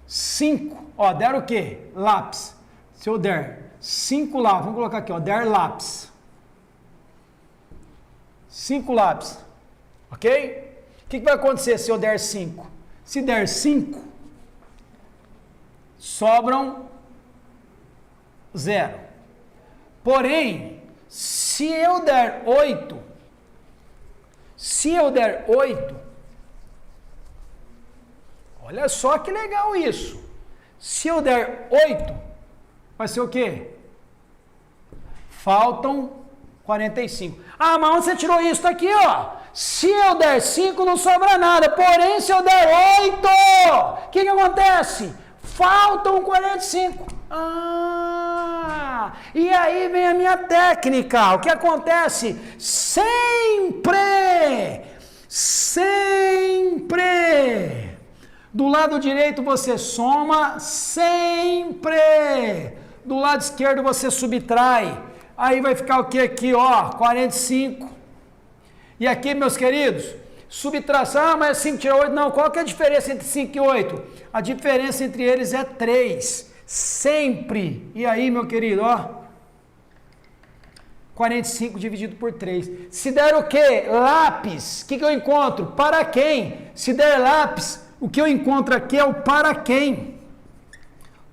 5, ó, der o quê? Lápis. Se eu der 5 lápis, vamos colocar aqui, ó, der lápis. 5 lápis, ok? O que vai acontecer se eu der 5? Se der 5, sobram 0. Porém, se eu der 8, olha só que legal isso. Se eu der 8, vai ser o quê? Faltam 45. Ah, mas onde você tirou isso? Tá aqui, ó. Se eu der 5, não sobra nada. Porém, se eu der 8, o que acontece? Faltam 45. Ah, e aí vem a minha técnica. O que acontece? Sempre do lado direito você soma, sempre. Do lado esquerdo você subtrai. Aí vai ficar o que aqui, ó? 45. E aqui, meus queridos, subtração, ah, mas 5 tira 8. Não, qual que é a diferença entre 5 e 8? A diferença entre eles é 3. Sempre. E aí, meu querido, ó? 45 dividido por 3. Se der o quê? Lápis. O que eu encontro? Para quem? Se der lápis, o que eu encontro aqui é o para quem.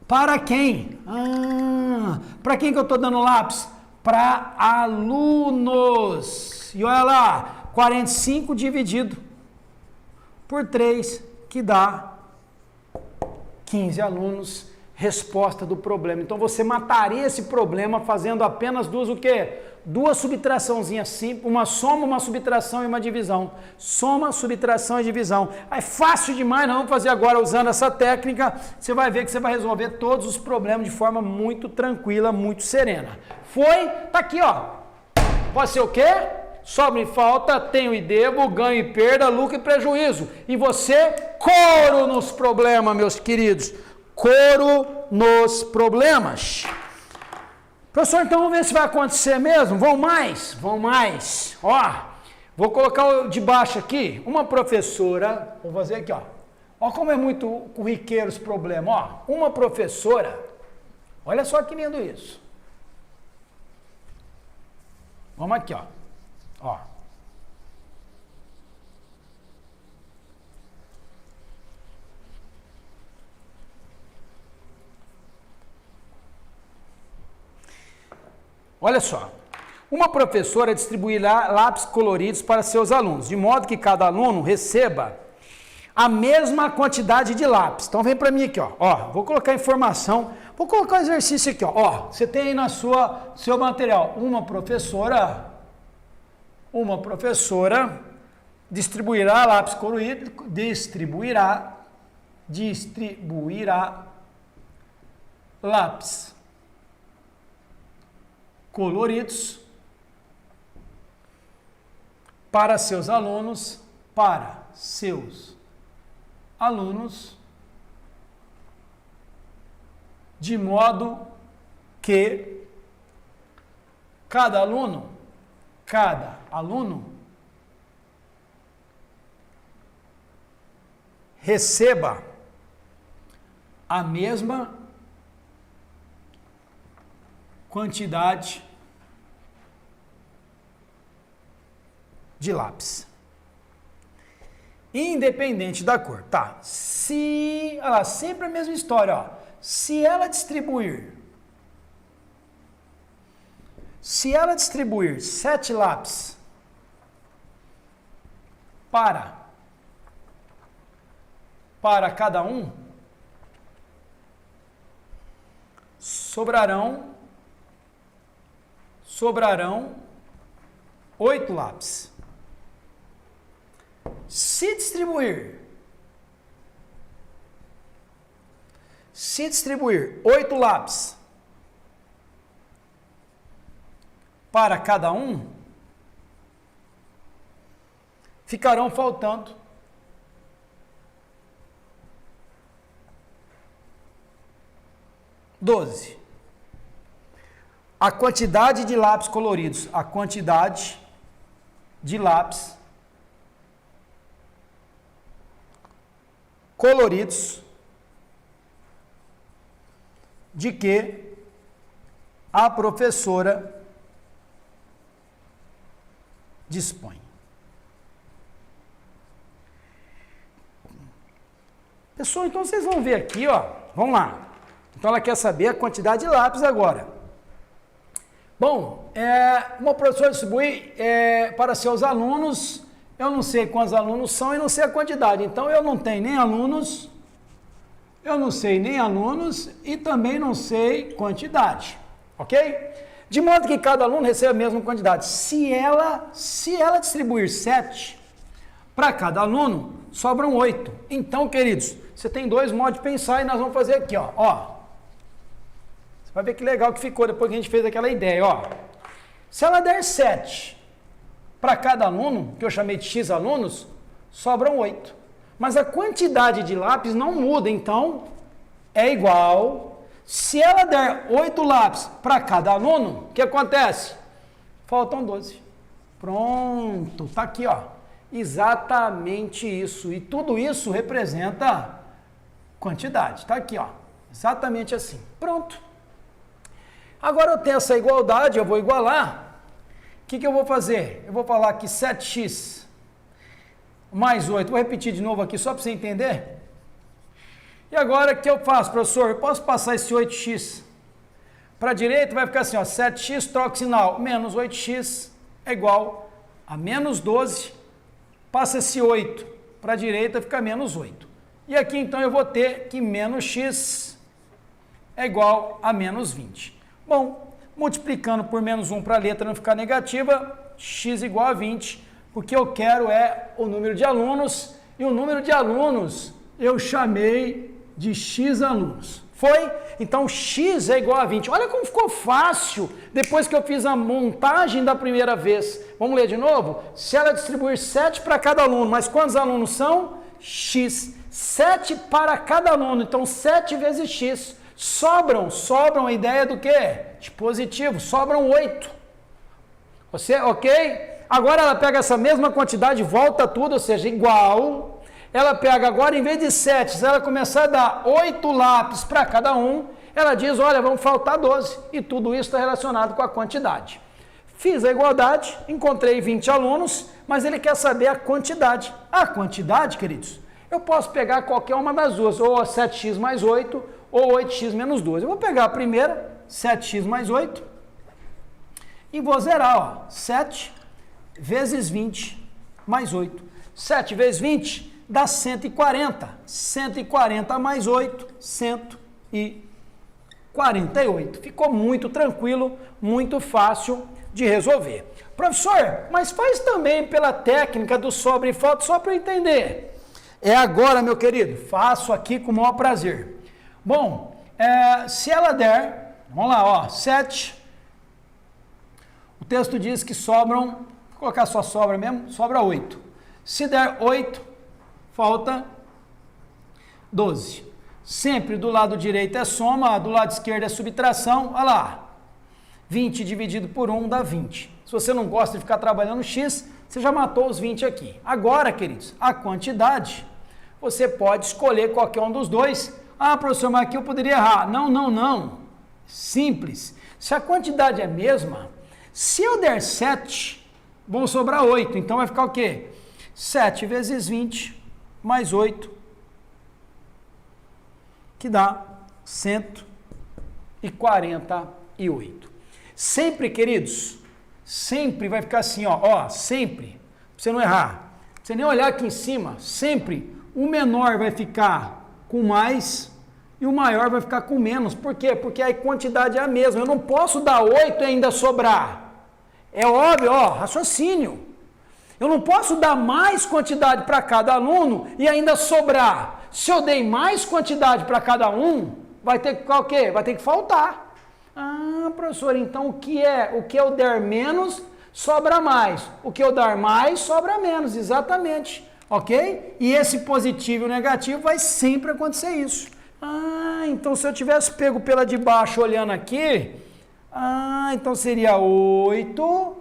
Para quem? Ah, para quem que eu estou dando lápis? Para alunos. E olha lá, 45 dividido por 3, que dá 15 alunos. Resposta do problema. Então você mataria esse problema fazendo apenas duas o quê? Duas subtraçãozinhas simples, uma soma, uma subtração e uma divisão. Soma, subtração e divisão. É fácil demais, nós vamos fazer agora usando essa técnica, você vai ver que você vai resolver todos os problemas de forma muito tranquila, muito serena. Foi? Tá aqui, ó. Pode ser o quê? Sobra e falta, tenho e devo, ganho e perda, lucro e prejuízo. E você, couro nos problemas, meus queridos. Couro nos problemas. Professor, então vamos ver se vai acontecer mesmo? Vão mais? Vão mais. Ó, vou colocar o de baixo aqui. Uma professora, vou fazer aqui, ó. Ó como é muito corriqueiro esse problema, ó. Uma professora, olha só que lindo isso. Vamos aqui, ó. Ó. Olha só, uma professora distribuirá lápis coloridos para seus alunos, de modo que cada aluno receba a mesma quantidade de lápis. Então vem para mim aqui, ó, vou colocar informação, vou colocar um exercício aqui, ó, você tem aí na seu material, uma professora distribuirá lápis colorido, distribuirá lápis coloridos para seus alunos, de modo que cada aluno receba a mesma quantidade de lápis, independente da cor, tá? Se, olha lá, sempre a mesma história, ó. Se ela distribuir 7 lápis para cada um, sobrarão 8 lápis. Se distribuir 8 lápis para cada um, ficarão faltando 12. A quantidade de lápis coloridos, de que a professora dispõe. Pessoal, então vocês vão ver aqui, ó, vamos lá. Então ela quer saber a quantidade de lápis agora. Bom, uma professora distribui para seus alunos, eu não sei quantos alunos são e não sei a quantidade, então eu não tenho nem alunos, e também não sei quantidade, ok? De modo que cada aluno recebe a mesma quantidade. Se ela distribuir 7 para cada aluno, sobram 8. Então, queridos, você tem 2 modos de pensar e nós vamos fazer aqui, ó. Você vai ver que legal que ficou depois que a gente fez aquela ideia, ó. Se ela der 7 para cada aluno, que eu chamei de X alunos, sobram 8. Mas a quantidade de lápis não muda, então é igual. Se ela der 8 lápis para cada aluno, o que acontece? Faltam 12. Pronto, tá aqui, ó. Exatamente isso. E tudo isso representa quantidade. Tá aqui, ó. Exatamente assim. Pronto. Agora eu tenho essa igualdade, eu vou igualar. O que eu vou fazer? Eu vou falar que 7x mais 8. Vou repetir de novo aqui só para você entender. E agora o que eu faço, professor? Eu posso passar esse 8x para a direita, vai ficar assim, ó, 7x, troca o sinal, menos 8x é igual a menos 12, passa esse 8 para a direita, fica menos 8. E aqui então eu vou ter que menos x é igual a menos 20. Bom, multiplicando por menos 1 para a letra não ficar negativa, x igual a 20, porque eu quero o número de alunos, e o número de alunos eu chamei de x alunos. Foi? Então, x é igual a 20. Olha como ficou fácil depois que eu fiz a montagem da primeira vez. Vamos ler de novo? Se ela distribuir 7 para cada aluno, mas quantos alunos são? X. 7 para cada aluno, então 7 vezes x. Sobram a ideia do quê? De positivo, sobram 8. Você, ok? Agora ela pega essa mesma quantidade, volta tudo, ou seja, igual. Ela pega agora, em vez de 7, se ela começar a dar 8 lápis para cada um, ela diz, olha, vamos faltar 12. E tudo isso está relacionado com a quantidade. Fiz a igualdade, encontrei 20 alunos, mas ele quer saber a quantidade. A quantidade, queridos, eu posso pegar qualquer uma das duas, ou 7x mais 8, ou 8x menos 12. Eu vou pegar a primeira, 7x mais 8, e vou zerar, ó, 7 vezes 20 mais 8. 7 vezes 20 dá 140. 140 mais 8, 148. Ficou muito tranquilo, muito fácil de resolver. Professor, mas faz também pela técnica do sobra e falta, só para eu entender. É agora, meu querido, faço aqui com o maior prazer. Bom, se ela der, vamos lá, ó, 7, o texto diz que sobram colocar só sobra mesmo, sobra 8. Se der 8, falta 12. Sempre do lado direito é soma, do lado esquerdo é subtração. Olha lá, 20 dividido por 1 dá 20. Se você não gosta de ficar trabalhando x, você já matou os 20 aqui. Agora, queridos, a quantidade, você pode escolher qualquer um dos dois. Ah, professor, mas aqui eu poderia errar. Não, não, não. Simples. Se a quantidade é a mesma, se eu der 7, vão sobrar 8. Então vai ficar o quê? 7 vezes 20 mais 8, que dá 148. Sempre, queridos, sempre vai ficar assim, ó, sempre, pra você não errar, pra você nem olhar aqui em cima, sempre o menor vai ficar com mais e o maior vai ficar com menos. Por quê? Porque a quantidade é a mesma. Eu não posso dar 8 e ainda sobrar. É óbvio, ó, raciocínio. Eu não posso dar mais quantidade para cada aluno e ainda sobrar. Se eu dei mais quantidade para cada um, vai ter que ficar o quê? Vai ter que faltar. Ah, professor, então o que eu der menos, sobra mais. O que eu dar mais, sobra menos, exatamente. Ok? E esse positivo e o negativo vai sempre acontecer isso. Ah, então se eu tivesse pego pela de baixo olhando aqui, então seria 8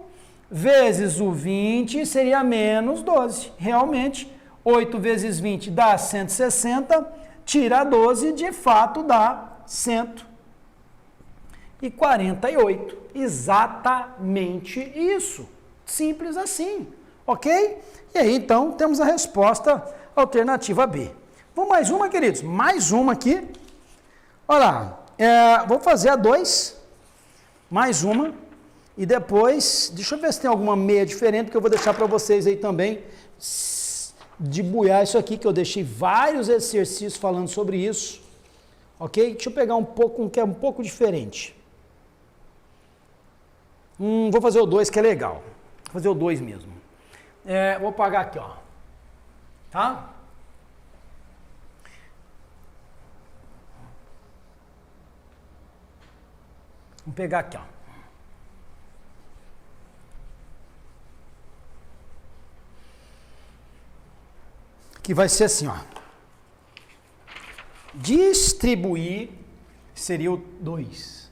vezes o 20 seria menos 12. Realmente, 8 vezes 20 dá 160, tira 12, de fato dá 148. Exatamente isso. Simples assim, ok? E aí, então, temos a resposta alternativa B. Vamos mais uma, queridos? Mais uma aqui. Olha lá, vou fazer a 2, mais uma, e depois, deixa eu ver se tem alguma meia diferente, que eu vou deixar para vocês aí também, debuiar isso aqui, que eu deixei vários exercícios falando sobre isso, ok? Deixa eu pegar um pouco, que é um pouco diferente. Vou fazer o 2, que é legal. Vou fazer o 2 mesmo. Vou apagar aqui, ó. Tá? Vamos pegar aqui, ó. Que vai ser assim, ó. Distribuir seria o 2.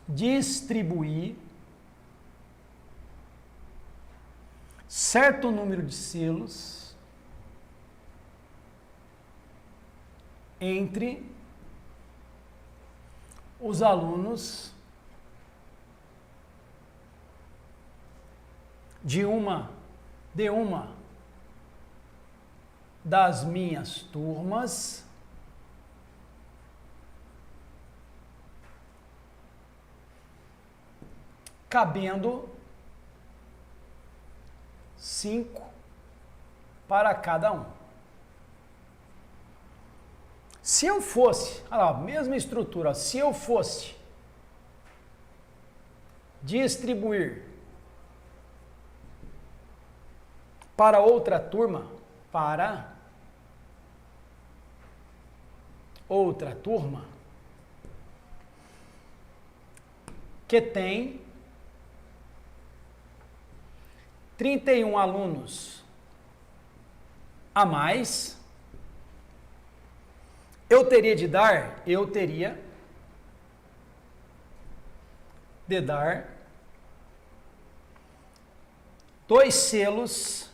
Distribuir certo número de selos entre os alunos de uma das minhas turmas cabendo 5 para cada um. Se eu fosse, olha lá, mesma estrutura, se eu fosse distribuir para outra turma, que tem 31 alunos a mais, eu teria de dar 2 selos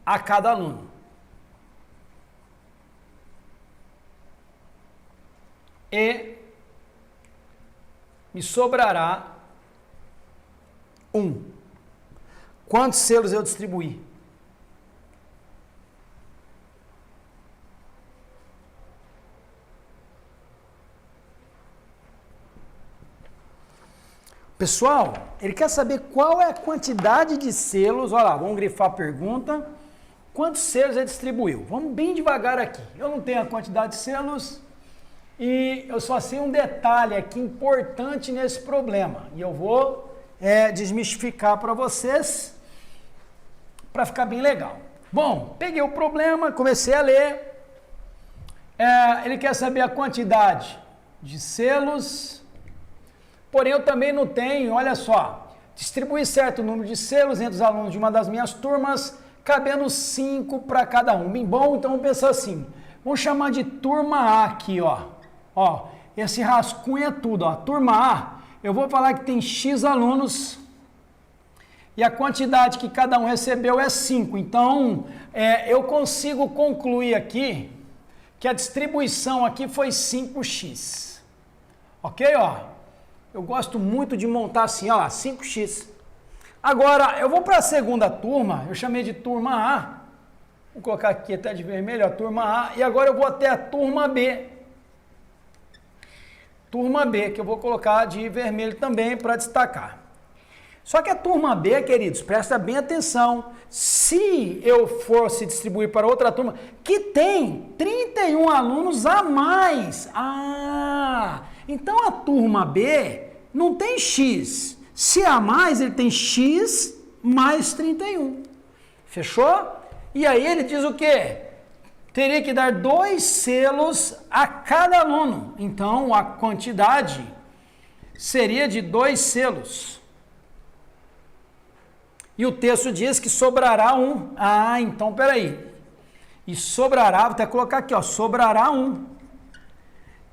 a cada aluno. E me sobrará 1. Quantos selos eu distribuí? Pessoal, ele quer saber qual é a quantidade de selos. Olha lá, vamos grifar a pergunta. Quantos selos ele distribuiu? Vamos bem devagar aqui. Eu não tenho a quantidade de selos e eu só sei um detalhe aqui importante nesse problema. E eu vou desmistificar para vocês, para ficar bem legal. Bom, peguei o problema, comecei a ler. Ele quer saber a quantidade de selos, porém eu também não tenho, olha só, Distribuir certo número de selos entre os alunos de uma das minhas turmas, cabendo 5 para cada um. Bem bom, então vamos pensar assim. Vamos chamar de turma A aqui, ó. Ó, esse rascunho é tudo, ó. Turma A, eu vou falar que tem X alunos e a quantidade que cada um recebeu é 5. Então, eu consigo concluir aqui que a distribuição aqui foi 5x. Ok, ó? Eu gosto muito de montar assim, ó, 5x. Agora, eu vou para a segunda turma, eu chamei de turma A. Vou colocar aqui até de vermelho, a turma A. E agora eu vou até a turma B. Turma B, que eu vou colocar de vermelho também para destacar. Só que a turma B, queridos, presta bem atenção. Se eu fosse distribuir para outra turma, que tem 31 alunos a mais. Então a turma B não tem X. Se a mais, ele tem X mais 31. Fechou? E aí ele diz o quê? Teria que dar 2 selos a cada aluno. Então a quantidade seria de 2 selos. E o texto diz que sobrará 1. Então peraí. E sobrará, vou até colocar aqui, ó, sobrará 1.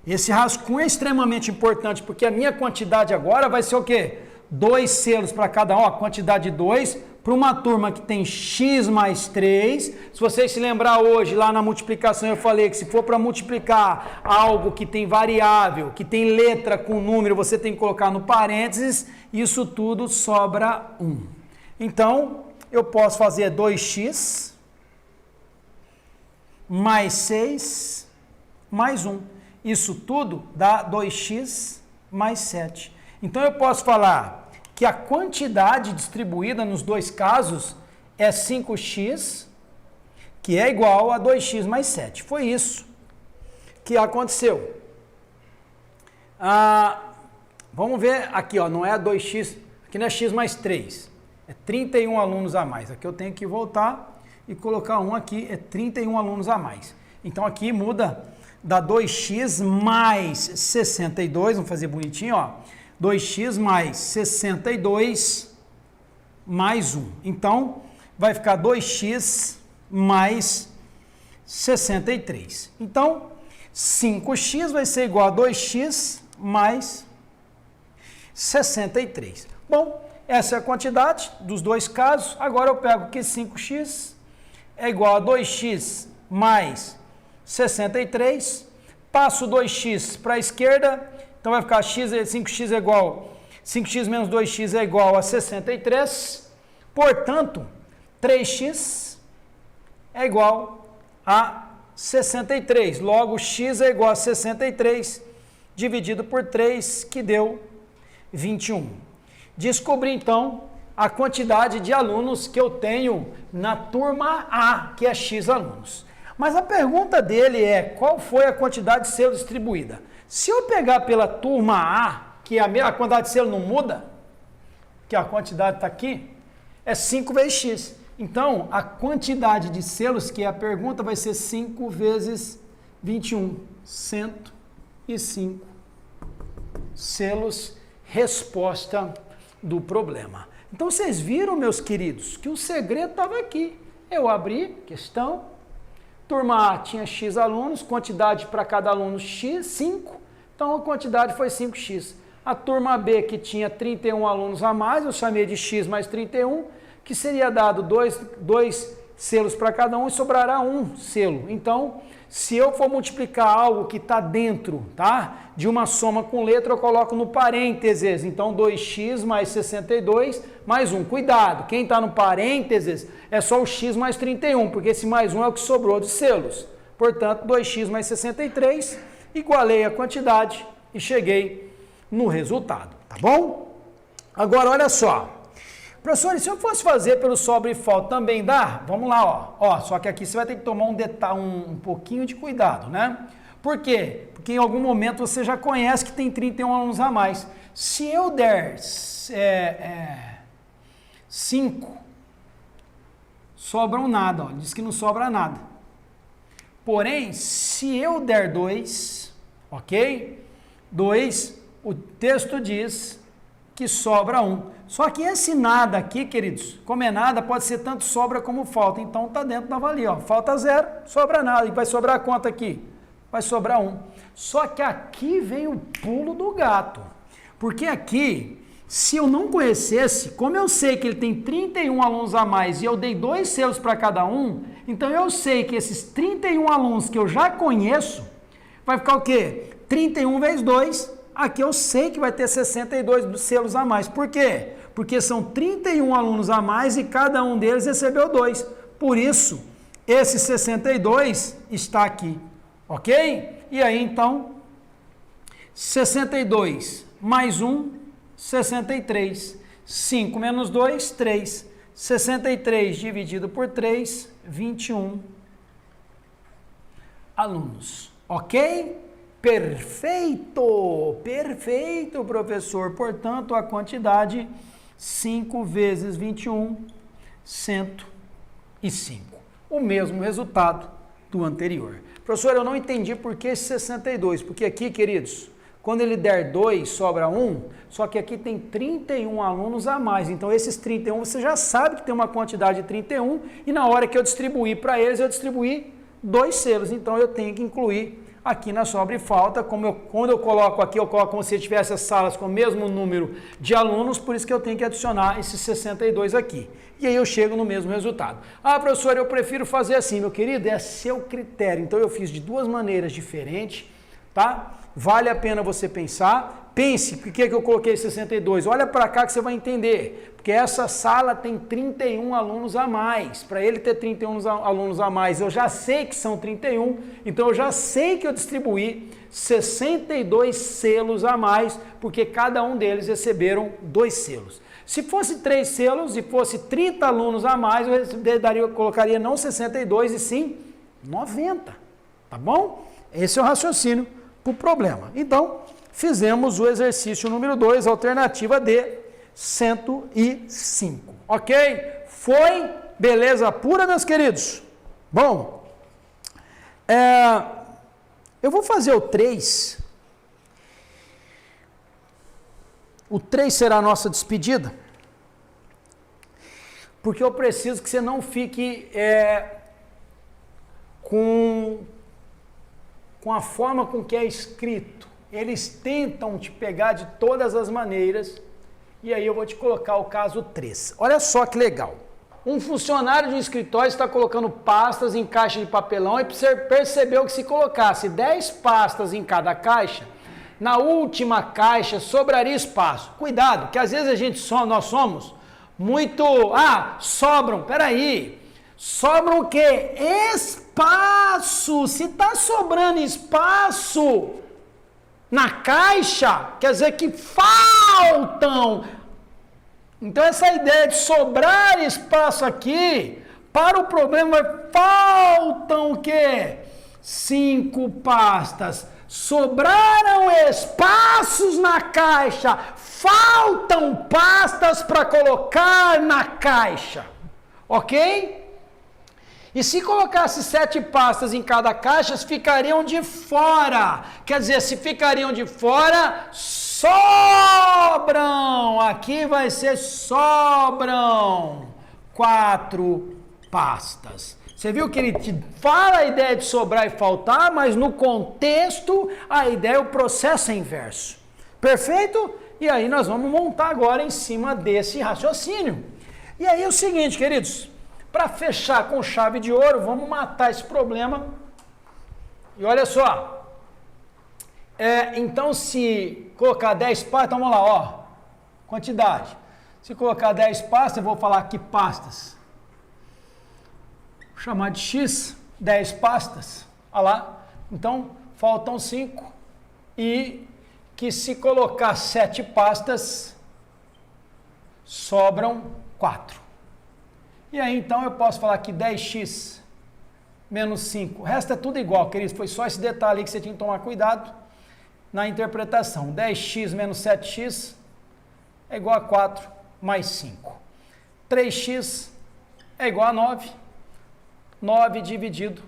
Esse rascunho é extremamente importante, porque a minha quantidade agora vai ser o quê? 2 selos para cada um, a quantidade de 2, para uma turma que tem x mais 3. Se vocês se lembrar hoje, lá na multiplicação eu falei que se for para multiplicar algo que tem variável, que tem letra com número, você tem que colocar no parênteses, isso tudo sobra 1. Então, eu posso fazer 2x mais 6 mais 1. Isso tudo dá 2x mais 7. Então, eu posso falar que a quantidade distribuída nos dois casos é 5x, que é igual a 2x mais 7. Foi isso que aconteceu. Vamos ver aqui, ó, não é 2x, aqui não é x mais 3, é 31 alunos a mais. Aqui eu tenho que voltar e colocar 1 aqui, é 31 alunos a mais. Então, aqui muda... dá 2x mais 62, vamos fazer bonitinho, ó. 2x mais 62 mais 1. Então, vai ficar 2x mais 63. Então, 5x vai ser igual a 2x mais 63. Bom, essa é a quantidade dos dois casos. Agora eu pego que 5x é igual a 2x mais 63, passo 2x para a esquerda, então vai ficar 5x é igual, 5x menos 2x é igual a 63, portanto, 3x é igual a 63, logo x é igual a 63, dividido por 3, que deu 21. Descobri então a quantidade de alunos que eu tenho na turma A, que é x alunos. Mas a pergunta dele é, qual foi a quantidade de selos distribuída? Se eu pegar pela turma A, que a quantidade de selo não muda, que a quantidade está aqui, é 5 vezes x. Então, a quantidade de selos, que é a pergunta, vai ser 5 vezes 21. 105 selos, resposta do problema. Então, vocês viram, meus queridos, que o segredo estava aqui. Eu abri, questão... Turma A tinha x alunos, quantidade para cada aluno x, 5, então a quantidade foi 5x. A turma B, que tinha 31 alunos a mais, eu chamei de x mais 31, que seria dado 2 selos para cada um e sobrará 1 selo. Então, se eu for multiplicar algo que está dentro, tá, de uma soma com letra, eu coloco no parênteses. Então, 2x mais 62 mais 1. Cuidado, quem está no parênteses é só o x mais 31, porque esse mais 1 é o que sobrou de selos. Portanto, 2x mais 63, igualei a quantidade e cheguei no resultado, tá bom? Agora, olha só. Professor, e se eu fosse fazer pelo sobra e falta, também dá? Vamos lá, ó. Só que aqui você vai ter que tomar um pouquinho de cuidado, né? Por quê? Porque em algum momento você já conhece que tem 31 alunos a mais. Se eu der 5, sobram nada, ó. Diz que não sobra nada. Porém, se eu der 2, ok? 2, o texto diz que sobra 1. Só que esse nada aqui, queridos, como é nada, pode ser tanto sobra como falta. Então, está dentro da valia. Ó. Falta 0, sobra nada. E vai sobrar quanto aqui? Vai sobrar 1. Só que aqui vem o pulo do gato. Porque aqui, se eu não conhecesse, como eu sei que ele tem 31 alunos a mais e eu dei 2 selos para cada um, então eu sei que esses 31 alunos que eu já conheço, vai ficar o quê? 31 vezes 2, aqui eu sei que vai ter 62 selos a mais. Por quê? Porque são 31 alunos a mais e cada um deles recebeu 2. Por isso, esse 62 está aqui, ok? E aí, então, 62 mais 1, 63. 5 menos 2, 3. 63 dividido por 3, 21 alunos. Ok? Perfeito! Perfeito, professor. Portanto, a quantidade 5 vezes 21, 105. O mesmo resultado do anterior. Professor, eu não entendi por que esse 62. Porque aqui, queridos, quando ele der 2, sobra 1, só que aqui tem 31 alunos a mais. Então, esses 31, você já sabe que tem uma quantidade de 31, e na hora que eu distribuir para eles, eu distribuí 2 selos. Então, eu tenho que incluir aqui na sobra e falta, quando eu coloco aqui, eu coloco como se tivesse as salas com o mesmo número de alunos, por isso que eu tenho que adicionar esses 62 aqui. E aí eu chego no mesmo resultado. Ah, professor, eu prefiro fazer assim, meu querido, é seu critério. Então, eu fiz de 2 maneiras diferentes, tá? Vale a pena você pensar. Pense, por que eu coloquei 62? Olha para cá que você vai entender. Porque essa sala tem 31 alunos a mais. Para ele ter 31 alunos a mais, eu já sei que são 31. Então, eu já sei que eu distribuí 62 selos a mais, porque cada um deles receberam 2 selos. Se fosse 3 selos e fosse 30 alunos a mais, eu colocaria não 62 e sim 90. Tá bom? Esse é o raciocínio para o problema. Então, fizemos o exercício número 2, alternativa D, 105. Ok? Foi beleza pura, meus queridos? Bom, eu vou fazer o 3. O 3 será a nossa despedida, porque eu preciso que você não fique com a forma com que é escrito. Eles tentam te pegar de todas as maneiras, e aí eu vou te colocar o caso 3. Olha só que legal. Um funcionário de um escritório está colocando pastas em caixa de papelão e percebeu que se colocasse 10 pastas em cada caixa, na última caixa sobraria espaço. Cuidado, que às vezes nós somos muito... sobram, peraí. Sobram o quê? Espaço. Se está sobrando espaço na caixa, quer dizer que faltam. Então, essa ideia de sobrar espaço aqui, para o problema, faltam o quê? 5 pastas. Sobraram espaços na caixa, faltam pastas para colocar na caixa, ok? E se colocasse 7 pastas em cada caixa, ficariam de fora. Quer dizer, se ficariam de fora, sobram. Aqui vai ser sobram 4 pastas. Você viu que ele te fala a ideia de sobrar e faltar, mas no contexto, a ideia, o processo é inverso. Perfeito? E aí nós vamos montar agora em cima desse raciocínio. E aí é o seguinte, queridos, para fechar com chave de ouro, vamos matar esse problema. E olha só, então se colocar 10 pastas, então vamos lá, ó, quantidade. Se colocar 10 pastas, eu vou falar aqui pastas. Vou chamar de X, 10 pastas, olha lá, então faltam 5 e que se colocar 7 pastas, sobram 4. E aí então eu posso falar que 10x menos 5, o resto é tudo igual, queridos, foi só esse detalhe aí que você tinha que tomar cuidado na interpretação. 10x menos 7x é igual a 4 mais 5. 3x é igual a 9. 9 dividido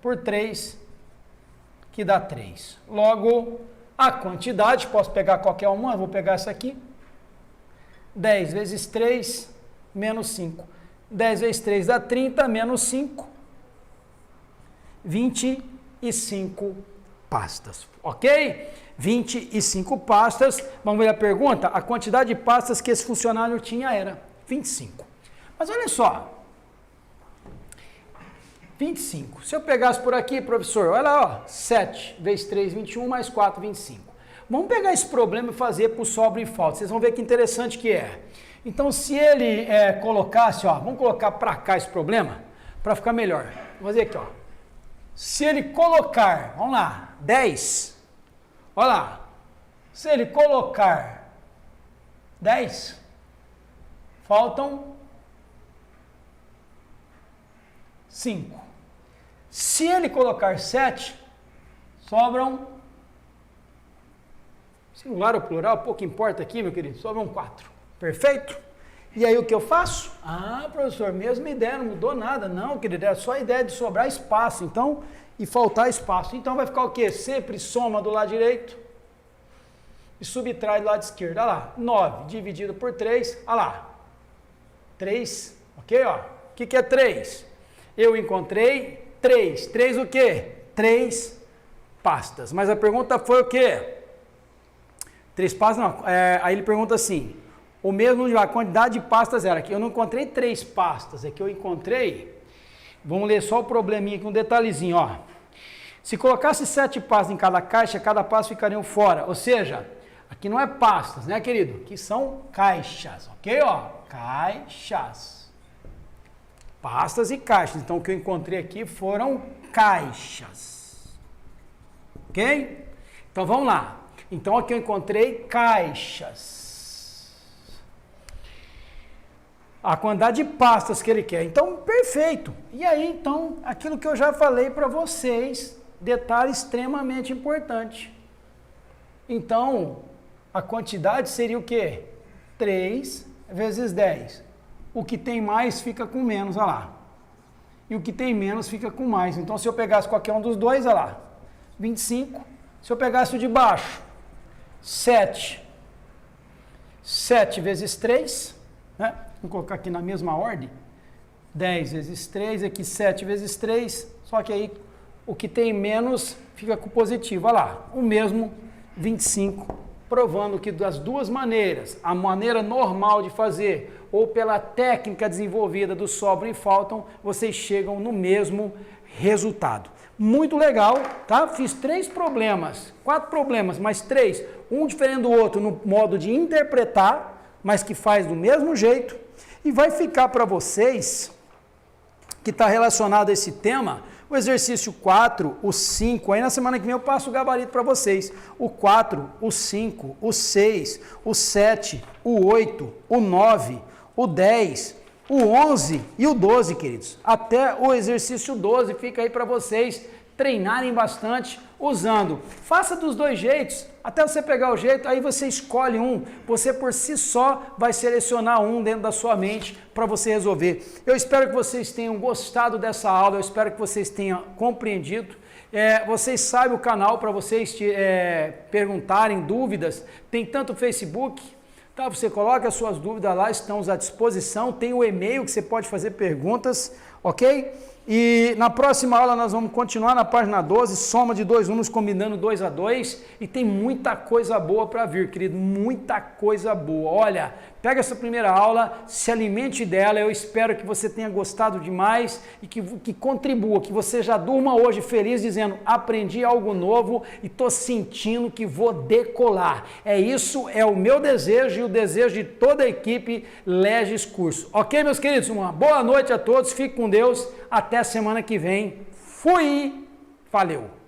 por 3, que dá 3. Logo, A quantidade, posso pegar qualquer uma, vou pegar essa aqui. 10 vezes 3, menos 5. 10 vezes 3 dá 30, menos 5. 25 pastas, ok? 25 pastas. Vamos ver a pergunta? A quantidade de pastas que esse funcionário tinha era 25. Mas olha só. 25. Se eu pegasse por aqui, professor, olha lá, ó, 7 vezes 3, 21, mais 4, 25. Vamos pegar esse problema e fazer por sobra e falta. Vocês vão ver que interessante que é. Então, se ele colocasse, ó, vamos colocar para cá esse problema, para ficar melhor. Vou fazer aqui, ó. Se ele colocar, vamos lá, 10, olha lá, se ele colocar 10, faltam 5. Se ele colocar 7, sobram, singular ou plural, pouco importa aqui, meu querido, sobram 4. Perfeito? E aí o que eu faço? Ah, professor, mesma ideia, não mudou nada. Não, querido, é só a ideia de sobrar espaço, então, e faltar espaço. Então vai ficar o quê? Sempre soma do lado direito e subtrai do lado esquerdo. Olha lá, 9 dividido por 3, olha lá, 3, ok? Ó. O que é 3? Eu encontrei 3. 3 o quê? 3 pastas. Mas a pergunta foi o quê? 3 pastas, não. Aí ele pergunta assim, o mesmo, a quantidade de pastas era que eu não encontrei 3 pastas, é que eu encontrei, vamos ler só o probleminha aqui, um detalhezinho, ó. Se colocasse 7 pastas em cada caixa, cada pasta ficaria fora, ou seja, aqui não é pastas, né, querido? Aqui são caixas, ok, ó? Caixas. Pastas e caixas. Então, o que eu encontrei aqui foram caixas. Ok? Então, vamos lá. Então, aqui eu encontrei caixas. A quantidade de pastas que ele quer. Então, perfeito. E aí, então, aquilo que eu já falei para vocês, detalhe extremamente importante. Então, a quantidade seria o quê? 3 vezes 10. O que tem mais fica com menos, olha lá. E o que tem menos fica com mais. Então, se eu pegasse qualquer um dos dois, olha lá, 25. Se eu pegasse o de baixo, 7. 7 vezes 3, né? Vamos colocar aqui na mesma ordem. 10 vezes 3, aqui 7 vezes 3. Só que aí, o que tem menos fica com positivo, olha lá. O mesmo 25, provando que das duas maneiras, a maneira normal de fazer ou pela técnica desenvolvida do sobram e faltam, vocês chegam no mesmo resultado. Muito legal, tá? Fiz 3 problemas, 4 problemas, mais 3, um diferente do outro no modo de interpretar, mas que faz do mesmo jeito, e vai ficar para vocês, que está relacionado a esse tema, o exercício 4, o 5, aí na semana que vem eu passo o gabarito para vocês. O 4, o 5, o 6, o 7, o 8, o 9, o 10, o 11 e o 12, queridos. Até o exercício 12 fica aí para vocês treinarem bastante usando. Faça dos dois jeitos, até você pegar o jeito, aí você escolhe um. Você por si só vai selecionar um dentro da sua mente para você resolver. Eu espero que vocês tenham gostado dessa aula, eu espero que vocês tenham compreendido. Vocês sabem o canal para vocês perguntarem dúvidas, tem tanto o Facebook, tá? Você coloca as suas dúvidas lá, estamos à disposição, tem o e-mail que você pode fazer perguntas, ok? E na próxima aula nós vamos continuar na página 12, soma de 2 números combinando 2 a 2, e tem muita coisa boa para vir, querido, muita coisa boa. Olha, pega essa primeira aula, se alimente dela, eu espero que você tenha gostado demais e que contribua, que você já durma hoje feliz dizendo, aprendi algo novo e estou sentindo que vou decolar. Isso é o meu desejo e o desejo de toda a equipe Leges Curso. Ok, meus queridos? Uma boa noite a todos, fique com Deus, até a semana que vem. Fui! Valeu!